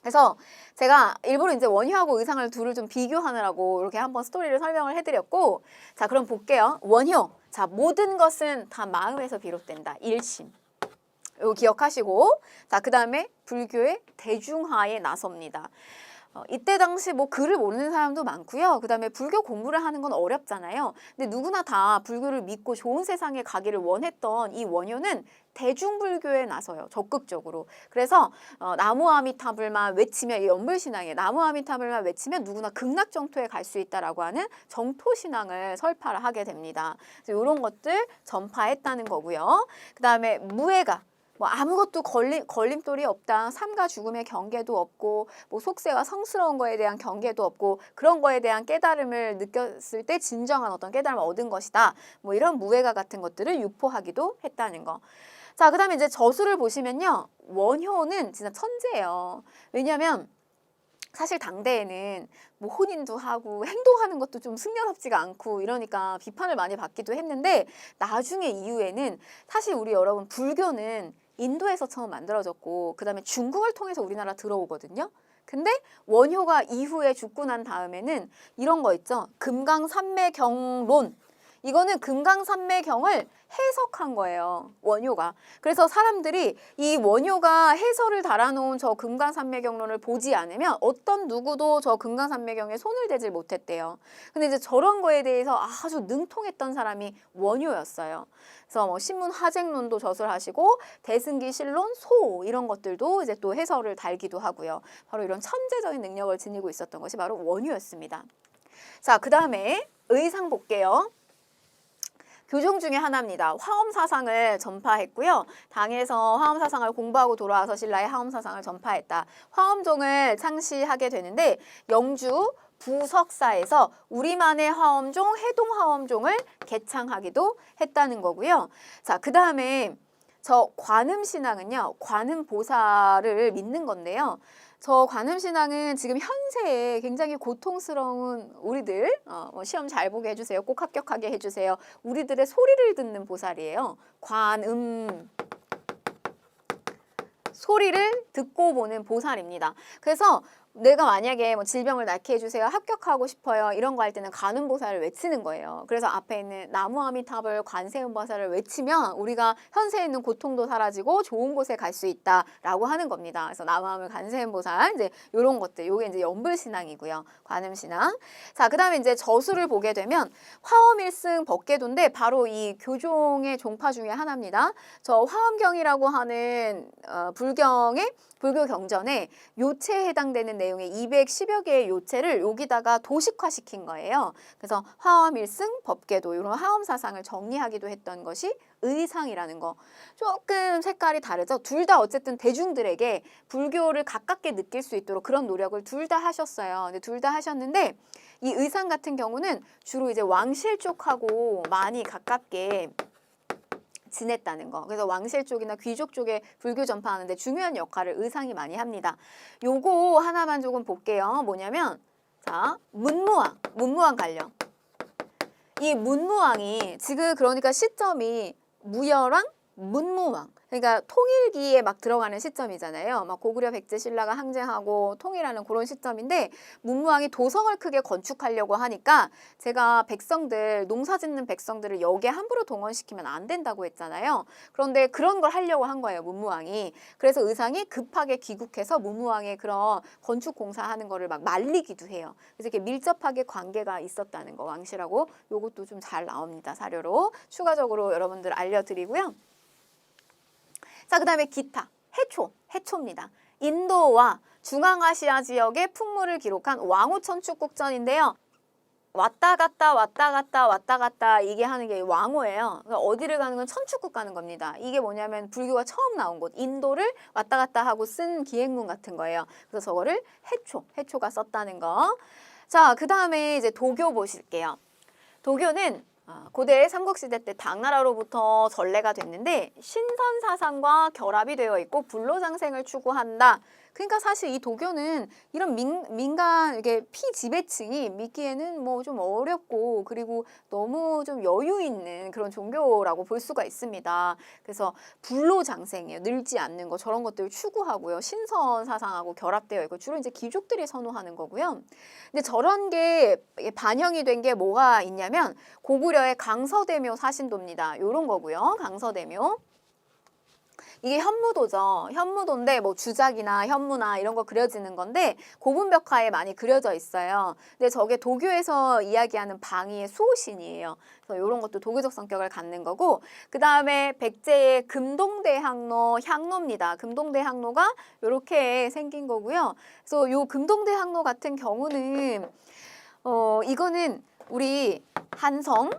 그래서 제가 일부러 이제 원효하고 의상을 둘을 좀 비교하느라고 이렇게 한번 스토리를 설명을 해드렸고 자 그럼 볼게요. 원효. 자 모든 것은 다 마음에서 비롯된다. 일심. 이거 기억하시고 자 그 다음에 불교의 대중화에 나섭니다. 이때 당시 뭐 글을 모르는 사람도 많고요. 그 다음에 불교 공부를 하는 건 어렵잖아요. 근데 누구나 다 불교를 믿고 좋은 세상에 가기를 원했던 이 원효는 대중불교에 나서요. 적극적으로. 그래서 나무아미타불만 외치면 이 연불신앙이에요. 나무아미타불만 외치면 누구나 극락정토에 갈 수 있다라고 하는 정토신앙을 설파를 하게 됩니다. 이런 것들 전파했다는 거고요. 그 다음에 무예가 뭐 아무것도 걸림돌이 없다. 삶과 죽음의 경계도 없고 뭐 속세와 성스러운 거에 대한 경계도 없고 그런 거에 대한 깨달음을 느꼈을 때 진정한 어떤 깨달음을 얻은 것이다. 뭐 이런 무예가 같은 것들을 유포하기도 했다는 거. 자, 그 다음에 이제 저수를 보시면요. 원효는 진짜 천재예요. 왜냐하면 사실 당대에는 뭐 혼인도 하고 행동하는 것도 좀 승려답지가 않고 이러니까 비판을 많이 받기도 했는데 나중에 이후에는 사실 우리 여러분 불교는 인도에서 처음 만들어졌고 그 다음에 중국을 통해서 우리나라 들어오거든요. 근데 원효가 이후에 죽고 난 다음에는 이런 거 있죠. 금강산매경론. 이거는 금강산매경을 해석한 거예요. 원효가. 그래서 사람들이 이 원효가 해설을 달아놓은 저 금강산매경론을 보지 않으면 어떤 누구도 저 금강산매경에 손을 대질 못했대요. 근데 이제 저런 거에 대해서 아주 능통했던 사람이 원효였어요. 그래서 뭐 신문 하쟁론도 저술하시고 대승기 실론, 소 이런 것들도 이제 또 해설을 달기도 하고요. 바로 이런 천재적인 능력을 지니고 있었던 것이 바로 원효였습니다. 자, 그 다음에 의상 볼게요. 교종 중에 하나입니다. 화엄사상을 전파했고요. 당에서 화엄사상을 공부하고 돌아와서 신라의 화엄사상을 전파했다. 화엄종을 창시하게 되는데 영주 부석사에서 우리만의 화엄종, 해동화엄종을 개창하기도 했다는 거고요. 자, 그 다음에 저 관음신앙은요. 관음보살을 믿는 건데요. 저 관음신앙은 지금 현세에 굉장히 고통스러운 우리들 시험 잘 보게 해주세요. 꼭 합격하게 해주세요. 우리들의 소리를 듣는 보살이에요. 관음 소리를 듣고 보는 보살입니다. 그래서 내가 만약에 뭐 질병을 낫게 해주세요, 합격하고 싶어요 이런 거 할 때는 관음보살을 외치는 거예요. 그래서 앞에 있는 나무아미타불 관세음보살을 외치면 우리가 현세에 있는 고통도 사라지고 좋은 곳에 갈 수 있다라고 하는 겁니다. 그래서 나무아미 관세음보살 이제 이런 것들, 요게 이제 연불신앙이고요. 관음신앙. 자, 그다음에 이제 저수를 보게 되면 화엄일승 법계도인데 바로 이 교종의 종파 중에 하나입니다. 저 화엄경이라고 하는 불경의 불교 경전에 요체에 해당되는 내용의 210여 개의 요체를 여기다가 도식화시킨 거예요. 그래서 화엄일승, 법계도 이런 화엄 사상을 정리하기도 했던 것이 의상이라는 거. 조금 색깔이 다르죠. 둘 다 어쨌든 대중들에게 불교를 가깝게 느낄 수 있도록 그런 노력을 둘 다 하셨어요. 근데 둘 다 하셨는데 이 의상 같은 경우는 주로 이제 왕실 쪽하고 많이 가깝게 지냈다는 거. 그래서 왕실 쪽이나 귀족 쪽에 불교 전파하는데 중요한 역할을 의상이 많이 합니다. 요거 하나만 조금 볼게요. 뭐냐면 자, 문무왕 관련. 이 문무왕이 지금 그러니까 시점이 무열왕, 문무왕. 그러니까 통일기에 막 들어가는 시점이잖아요. 막 고구려 백제 신라가 항쟁하고 통일하는 그런 시점인데 문무왕이 도성을 크게 건축하려고 하니까 제가 백성들, 농사 짓는 백성들을 여기에 함부로 동원시키면 안 된다고 했잖아요. 그런데 그런 걸 하려고 한 거예요, 문무왕이. 그래서 의상이 급하게 귀국해서 문무왕의 그런 건축 공사하는 거를 막 말리기도 해요. 그래서 이렇게 밀접하게 관계가 있었다는 거, 왕실하고. 요것도 좀 잘 나옵니다, 사료로. 추가적으로 여러분들 알려드리고요. 자, 그 다음에 기타, 해초입니다. 인도와 중앙아시아 지역의 풍물을 기록한 왕호천축국전인데요. 왔다 갔다 이게 하는 게 왕호예요. 그러니까 어디를 가는 건 천축국 가는 겁니다. 이게 뭐냐면 불교가 처음 나온 곳, 인도를 왔다 갔다 하고 쓴 기행문 같은 거예요. 그래서 저거를 해초가 썼다는 거. 자, 그 다음에 이제 도교 보실게요. 도교는 고대 삼국시대 때 당나라로부터 전래가 됐는데 신선 사상과 결합이 되어 있고 불로장생을 추구한다. 그러니까 사실 이 도교는 이런 민간 이게 피지배층이 믿기에는 뭐 좀 어렵고 그리고 너무 좀 여유 있는 그런 종교라고 볼 수가 있습니다. 그래서 불로장생이에요. 늙지 않는 거 저런 것들을 추구하고요. 신선 사상하고 결합되어 있고 주로 이제 귀족들이 선호하는 거고요. 근데 저런 게 반영이 된 게 뭐가 있냐면 고구려의 강서대묘 사신도입니다. 요런 거고요. 강서대묘. 이게 현무도죠. 현무도인데 뭐 주작이나 현무나 이런 거 그려지는 건데 고분벽화에 많이 그려져 있어요. 근데 저게 도교에서 이야기하는 방위의 수호신이에요. 그래서 이런 것도 도교적 성격을 갖는 거고 그 다음에 백제의 금동대항로 향로입니다. 금동대항로가 이렇게 생긴 거고요. 그래서 요 금동대항로 같은 경우는 이거는 우리 한성,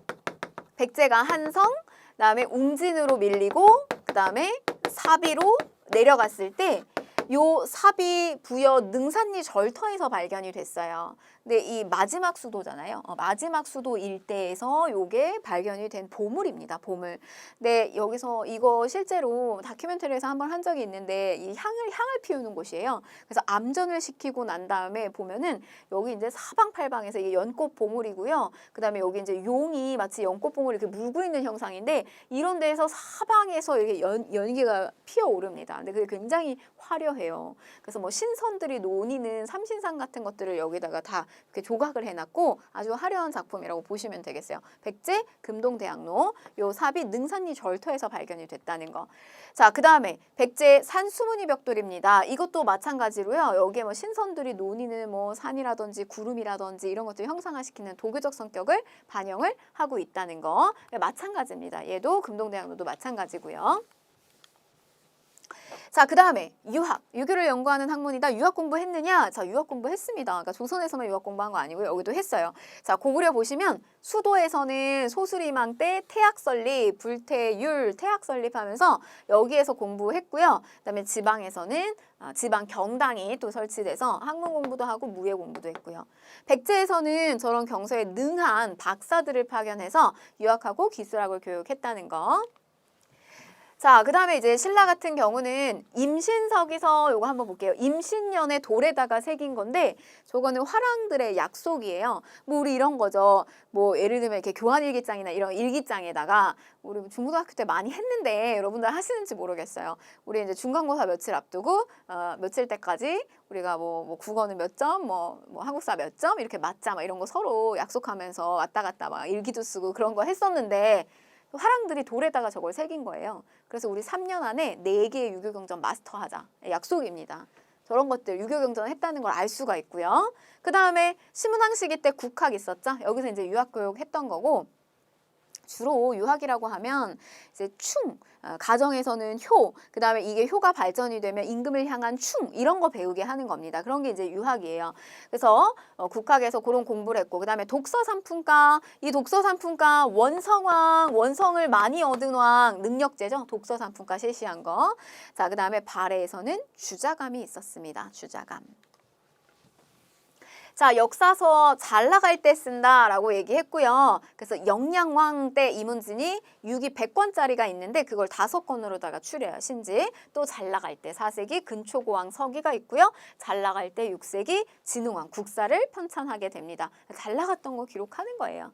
백제가 한성, 그다음에 웅진으로 밀리고 그다음에 사비로 내려갔을 때 요 사비 부여 능산리 절터에서 발견이 됐어요. 근데 이 마지막 수도잖아요. 마지막 수도 일대에서 요게 발견이 된 보물입니다. 보물. 근데 여기서 이거 실제로 다큐멘터리에서 한번 한 적이 있는데 이 향을 피우는 곳이에요. 그래서 암전을 시키고 난 다음에 보면은 여기 이제 사방팔방에서 이게 연꽃 보물이고요. 그다음에 여기 이제 용이 마치 연꽃 보물을 이렇게 물고 있는 형상인데 이런 데에서 사방에서 이렇게 연기가 피어오릅니다. 근데 그게 굉장히 화려해요. 그래서 뭐 신선들이 논이는 삼신상 같은 것들을 여기다가 다 이렇게 조각을 해놨고 아주 화려한 작품이라고 보시면 되겠어요. 백제 금동대학로 요 삽이 능산리 절터에서 발견이 됐다는 거. 자, 그 다음에 백제 산수무늬 벽돌입니다. 이것도 마찬가지로요. 여기에 뭐 신선들이 논이는 뭐 산이라든지 구름이라든지 이런 것들 형상화시키는 도교적 성격을 반영을 하고 있다는 거. 마찬가지입니다. 얘도 금동대학로도 마찬가지고요. 자, 그 다음에 유학, 유교를 연구하는 학문이다. 유학 공부했느냐? 자, 유학 공부했습니다. 그러니까 조선에서만 유학 공부한 거 아니고요. 여기도 했어요. 자, 고구려 보시면 수도에서는 소수리망 때 태학 설립, 불태율, 태학 설립하면서 여기에서 공부했고요. 그다음에 지방에서는 지방 경당이 또 설치돼서 학문 공부도 하고 무예 공부도 했고요. 백제에서는 저런 경서에 능한 박사들을 파견해서 유학하고 기술학을 교육했다는 거. 자, 그 다음에 이제 신라 같은 경우는 임신석에서 요거 한번 볼게요. 임신년에 돌에다가 새긴 건데 저거는 화랑들의 약속이에요. 뭐 우리 이런 거죠. 뭐 예를 들면 이렇게 교환일기장이나 이런 일기장에다가 우리 중고등학교 때 많이 했는데 여러분들 하시는지 모르겠어요. 우리 이제 중간고사 며칠 앞두고 며칠 때까지 우리가 뭐 국어는 몇 점, 뭐 한국사 몇 점 이렇게 맞자 막 이런 거 서로 약속하면서 왔다 갔다 막 일기도 쓰고 그런 거 했었는데 화랑들이 돌에다가 저걸 새긴 거예요. 그래서 우리 3년 안에 4개의 유교경전 마스터하자. 약속입니다. 저런 것들 유교경전을 했다는 걸 알 수가 있고요. 그 다음에 신문항시기 때 국학 있었죠. 여기서 이제 유학교육 했던 거고 주로 유학이라고 하면 이제 충, 가정에서는 효, 그 다음에 이게 효가 발전이 되면 임금을 향한 충 이런 거 배우게 하는 겁니다. 그런 게 이제 유학이에요. 그래서 국학에서 그런 공부를 했고 그 다음에 독서상품가, 이 독서상품가 원성왕, 원성을 많이 얻은 왕 능력제죠. 독서상품가 실시한 거. 자, 그 다음에 발해에서는 주자감이 있었습니다. 주자감. 자, 역사서 잘 나갈 때 쓴다라고 얘기했고요. 그래서 영양왕 때 이문진이 6기 100권짜리가 있는데 그걸 5권으로다가 추려요. 신지. 또 잘 나갈 때 4세기 근초고왕 서기가 있고요. 잘 나갈 때 6세기 진흥왕 국사를 편찬하게 됩니다. 잘 나갔던 거 기록하는 거예요.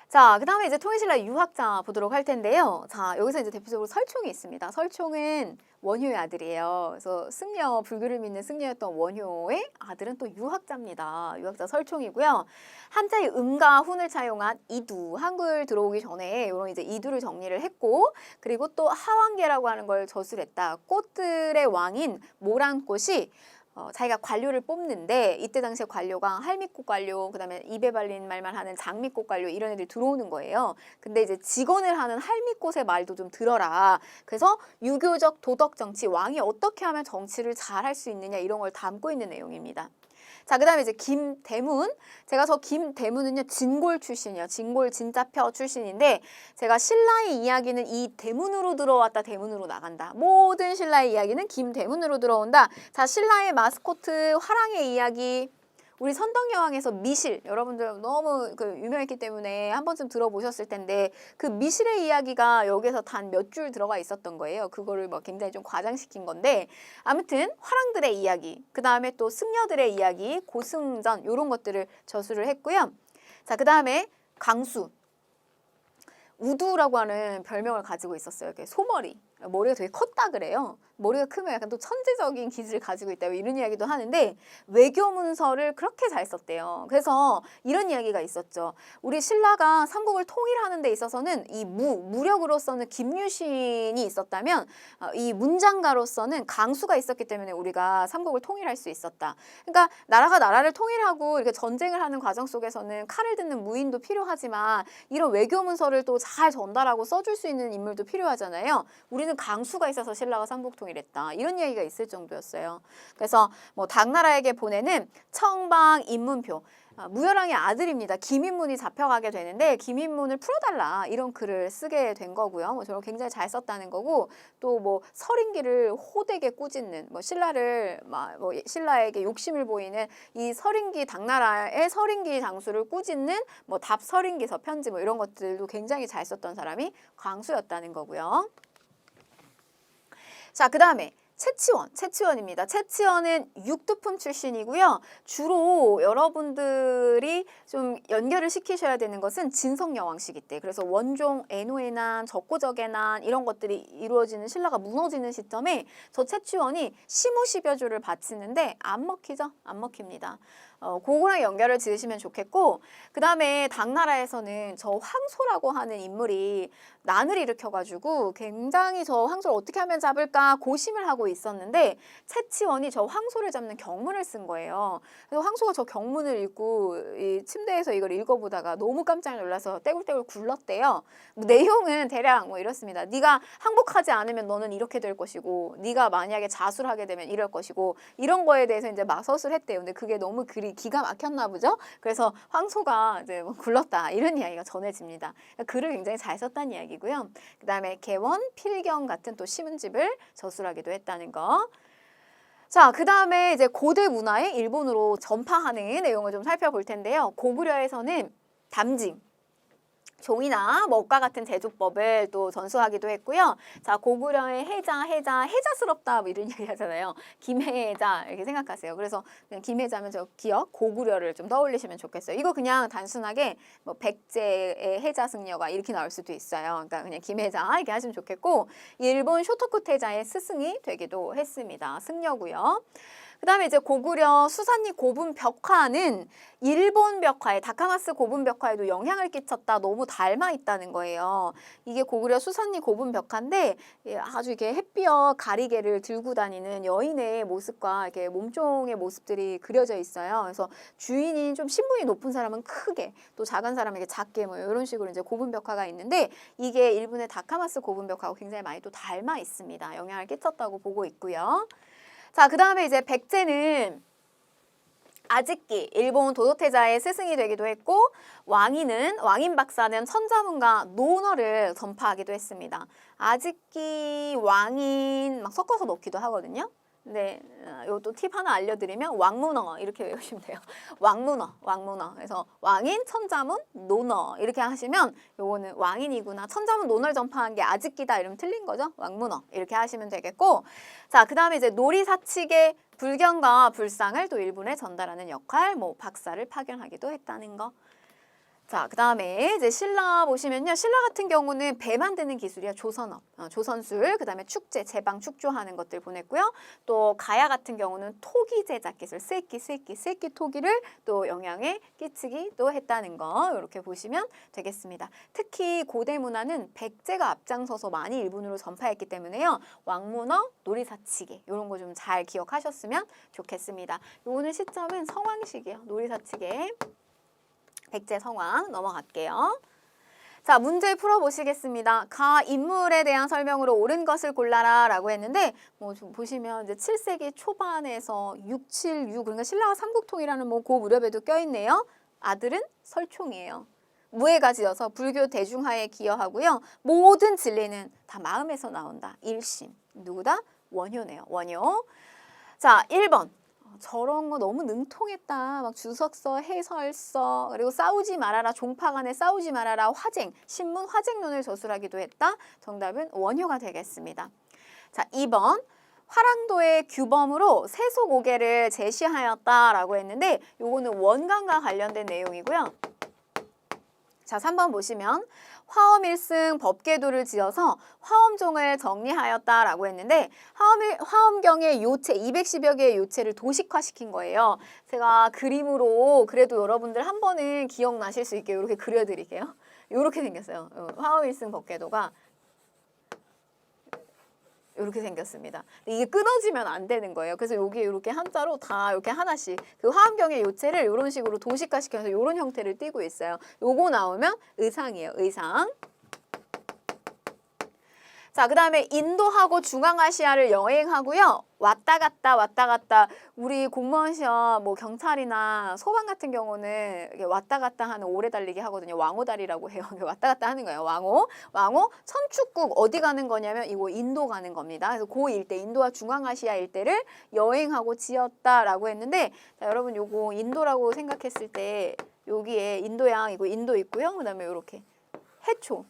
자, 그 다음에 이제 통일신라 유학자 보도록 할 텐데요. 자, 여기서 이제 대표적으로 설총이 있습니다. 설총은 원효의 아들이에요. 그래서 승려, 불교를 믿는 승려였던 원효의 아들은 또 유학자입니다. 유학자 설총이고요. 한자의 음과 훈을 차용한 이두, 한글 들어오기 전에 이런 이제 이두를 정리를 했고, 그리고 또 하왕계라고 하는 걸 저술했다. 꽃들의 왕인 모란꽃이 자기가 관료를 뽑는데 이때 당시에 관료가 할미꽃 관료, 그다음에 입에 발린 말만 하는 장미꽃 관료 이런 애들이 들어오는 거예요. 근데 이제 직언을 하는 할미꽃의 말도 좀 들어라. 그래서 유교적 도덕 정치, 왕이 어떻게 하면 정치를 잘 할 수 있느냐 이런 걸 담고 있는 내용입니다. 자, 그 다음에 이제 김대문. 제가 저 김대문은요, 진골 출신이에요. 진골 진짜표 출신인데, 제가 신라의 이야기는 이 대문으로 들어왔다, 대문으로 나간다. 모든 신라의 이야기는 김대문으로 들어온다. 자, 신라의 마스코트 화랑의 이야기. 우리 선덕여왕에서 미실, 여러분들 너무 유명했기 때문에 한 번쯤 들어보셨을 텐데 그 미실의 이야기가 여기서 단 몇 줄 들어가 있었던 거예요. 그거를 뭐 굉장히 좀 과장시킨 건데 아무튼 화랑들의 이야기, 그 다음에 또 승려들의 이야기, 고승전 이런 것들을 저술을 했고요. 자, 그 다음에 강수. 우두라고 하는 별명을 가지고 있었어요. 이렇게 소머리. 머리가 되게 컸다 그래요. 머리가 크면 약간 또 천재적인 기질을 가지고 있다 이런 이야기도 하는데 외교 문서를 그렇게 잘 썼대요. 그래서 이런 이야기가 있었죠. 우리 신라가 삼국을 통일하는 데 있어서는 이 무력으로서는 김유신이 있었다면 이 문장가로서는 강수가 있었기 때문에 우리가 삼국을 통일할 수 있었다. 그러니까 나라가 나라를 통일하고 이렇게 전쟁을 하는 과정 속에서는 칼을 듣는 무인도 필요하지만 이런 외교 문서를 또 잘 전달하고 써줄 수 있는 인물도 필요하잖아요. 우리는 강수가 있어서 신라가 삼국 통일했다. 이런 이야기가 있을 정도였어요. 그래서 뭐 당나라에게 보내는 청방 인문표. 무열왕의 아들입니다. 김인문이 잡혀가게 되는데 김인문을 풀어달라 이런 글을 쓰게 된 거고요. 뭐 저를 굉장히 잘 썼다는 거고 또 뭐 서린기를 호되게 꾸짖는 뭐 신라를 뭐 신라에게 욕심을 보이는 이 서린기 당나라의 서린기 장수를 꾸짖는 뭐 답 서린기서 편지 뭐 이런 것들도 굉장히 잘 썼던 사람이 광수였다는 거고요. 자, 그 다음에 채치원입니다. 채치원은 육두품 출신이고요. 주로 여러분들이 좀 연결을 시키셔야 되는 것은 진성여왕 시기 때. 그래서 원종, 애노의 난, 적고적의 난 이런 것들이 이루어지는 신라가 무너지는 시점에 저 채치원이 시무십여주를 바치는데 안 먹히죠? 안 먹힙니다. 그거랑 연결을 지으시면 좋겠고 그 다음에 당나라에서는 저 황소라고 하는 인물이 난을 일으켜가지고 굉장히 저 황소를 어떻게 하면 잡을까 고심을 하고 있었는데 채치원이 저 황소를 잡는 경문을 쓴 거예요. 그래서 황소가 저 경문을 읽고 이 침대에서 이걸 읽어보다가 너무 깜짝 놀라서 떼굴떼굴 굴렀대요. 내용은 대략 뭐 이렇습니다. 네가 항복하지 않으면 너는 이렇게 될 것이고 네가 만약에 자수하게 되면 이럴 것이고 이런 거에 대해서 이제 막 서술했대요. 근데 그게 너무 글이 기가 막혔나 보죠. 그래서 황소가 이제 뭐 굴렀다 이런 이야기가 전해집니다. 글을 굉장히 잘 썼다는 이야기고요. 그 다음에 개원, 필경 같은 또 시문집을 저술하기도 했다는 거. 자, 그 다음에 이제 고대 문화에 일본으로 전파하는 내용을 좀 살펴볼 텐데요. 고구려에서는 담징, 종이나 먹과 같은 제조법을 또 전수하기도 했고요. 자, 고구려의 해자스럽다 뭐 이런 얘기 하잖아요. 김해자 이렇게 생각하세요. 그래서 그냥 김해자면 저 기억 고구려를 좀 떠올리시면 좋겠어요. 이거 그냥 단순하게 뭐 백제의 해자승려가 이렇게 나올 수도 있어요. 그러니까 그냥 김해자 이렇게 하시면 좋겠고, 일본 쇼토쿠테자의 스승이 되기도 했습니다. 승려고요. 그다음에 이제 고구려 수산리 고분 벽화는 일본 벽화에, 다카마스 고분 벽화에도 영향을 끼쳤다, 너무 닮아 있다는 거예요. 이게 고구려 수산리 고분 벽화인데 아주 이렇게 햇빛 가리개를 들고 다니는 여인의 모습과 이렇게 몸종의 모습들이 그려져 있어요. 그래서 주인이 좀 신분이 높은 사람은 크게, 또 작은 사람에게 작게 뭐 이런 식으로 이제 고분 벽화가 있는데, 이게 일본의 다카마스 고분 벽화하고 굉장히 많이 또 닮아 있습니다. 영향을 끼쳤다고 보고 있고요. 자, 그 다음에 이제 백제는 아즈키, 일본 도도테자의 스승이 되기도 했고, 왕인 박사는 천자문과 논어를 전파하기도 했습니다. 아즈키, 왕인 막 섞어서 넣기도 하거든요. 네, 이것도 팁 하나 알려드리면 왕문어 이렇게 외우시면 돼요. 왕문어. 그래서 왕인, 천자문, 논어 이렇게 하시면 요거는 왕인이구나. 천자문, 논어를 전파한 게 아즈키다 이러면 틀린 거죠. 왕문어 이렇게 하시면 되겠고, 자, 그 다음에 이제 놀이사칙의 불경과 불상을 또 일본에 전달하는 역할, 뭐 박사를 파견하기도 했다는 거. 자, 그 다음에 이제 신라 보시면요. 신라 같은 경우는 배 만드는 기술이야. 조선업, 조선술, 그 다음에 축제, 제방, 축조하는 것들 보냈고요. 또 가야 같은 경우는 토기 제작 기술, 쇠기 토기를 또 영향에 끼치기도 했다는 거, 이렇게 보시면 되겠습니다. 특히 고대 문화는 백제가 앞장서서 많이 일본으로 전파했기 때문에요. 왕문어, 놀이사치기 이런 거 좀 잘 기억하셨으면 좋겠습니다. 요거는 시점은 성왕시기예요. 놀이사치기. 백제 성왕 넘어갈게요. 자, 문제 풀어보시겠습니다. 가 인물에 대한 설명으로 옳은 것을 골라라 라고 했는데, 뭐 좀 보시면 이제 7세기 초반에서 676, 그러니까 신라가 삼국통이라는 뭐 그 무렵에도 껴있네요. 아들은 설총이에요. 무예가 지어서 불교 대중화에 기여하고요. 모든 진리는 다 마음에서 나온다. 일심. 누구다? 원효네요. 원효. 자, 1번. 저런 거 너무 능통했다. 막 주석서, 해설서, 그리고 싸우지 말아라, 종파 간에 싸우지 말아라, 화쟁, 신문 화쟁론을 저술하기도 했다. 정답은 원효가 되겠습니다. 자, 2번. 화랑도의 규범으로 세속오계를 제시하였다라고 했는데, 요거는 원간과 관련된 내용이고요. 자, 3번 보시면 화엄일승 법계도를 지어서 화엄종을 정리하였다라고 했는데, 화엄경의 요체 210여 개의 요체를 도식화시킨 거예요. 제가 그림으로 그래도 여러분들 한 번은 기억나실 수 있게 이렇게 그려드릴게요. 이렇게 생겼어요. 화엄일승 법계도가 이렇게 생겼습니다. 이게 끊어지면 안 되는 거예요. 그래서 여기 이렇게 한자로 다 이렇게 하나씩 그 화엄경의 요체를 이런 식으로 도식화시켜서 이런 형태를 띠고 있어요. 요거 나오면 의상이에요. 의상. 자, 그 다음에 인도하고 중앙아시아를 여행하고요. 왔다 갔다 우리 공무원 시험 뭐 경찰이나 소방 같은 경우는 이렇게 왔다 갔다 하는 오래 달리기 하거든요. 왕호다리라고 해요. 왔다 갔다 하는 거예요. 왕호 천축국 어디 가는 거냐면 이거 인도 가는 겁니다. 그래서 그 일대, 인도와 중앙아시아 일대를 여행하고 지었다라고 했는데, 자, 여러분 요거 인도라고 생각했을 때 여기에 인도양 이거 인도 있고요. 그다음에 이렇게 해초.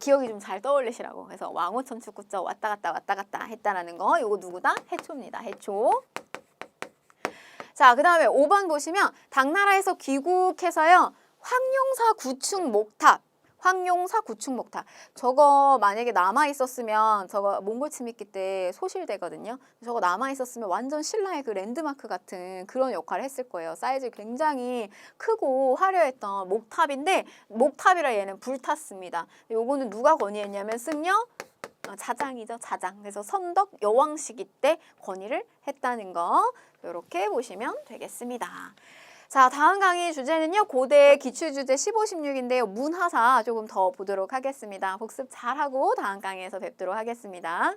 기억이 좀 잘 떠올리시라고. 그래서 왕호천축구자 왔다 갔다 했다라는 거. 요거 누구다? 해초입니다. 해초. 자, 그 다음에 5번 보시면 당나라에서 귀국해서요. 황룡사 구축 목탑. 저거 만약에 남아있었으면 저거 몽골 침입기 때 소실되거든요. 저거 남아있었으면 완전 신라의 그 랜드마크 같은 그런 역할을 했을 거예요. 사이즈 굉장히 크고 화려했던 목탑인데, 목탑이라 얘는 불탔습니다. 요거는 누가 건의했냐면 승려 자장이죠. 자장. 그래서 선덕 여왕 시기 때 건의를 했다는 거, 이렇게 보시면 되겠습니다. 자, 다음 강의 주제는요. 고대 기출주제 15, 16인데요. 문화사 조금 더 보도록 하겠습니다. 복습 잘하고 다음 강의에서 뵙도록 하겠습니다.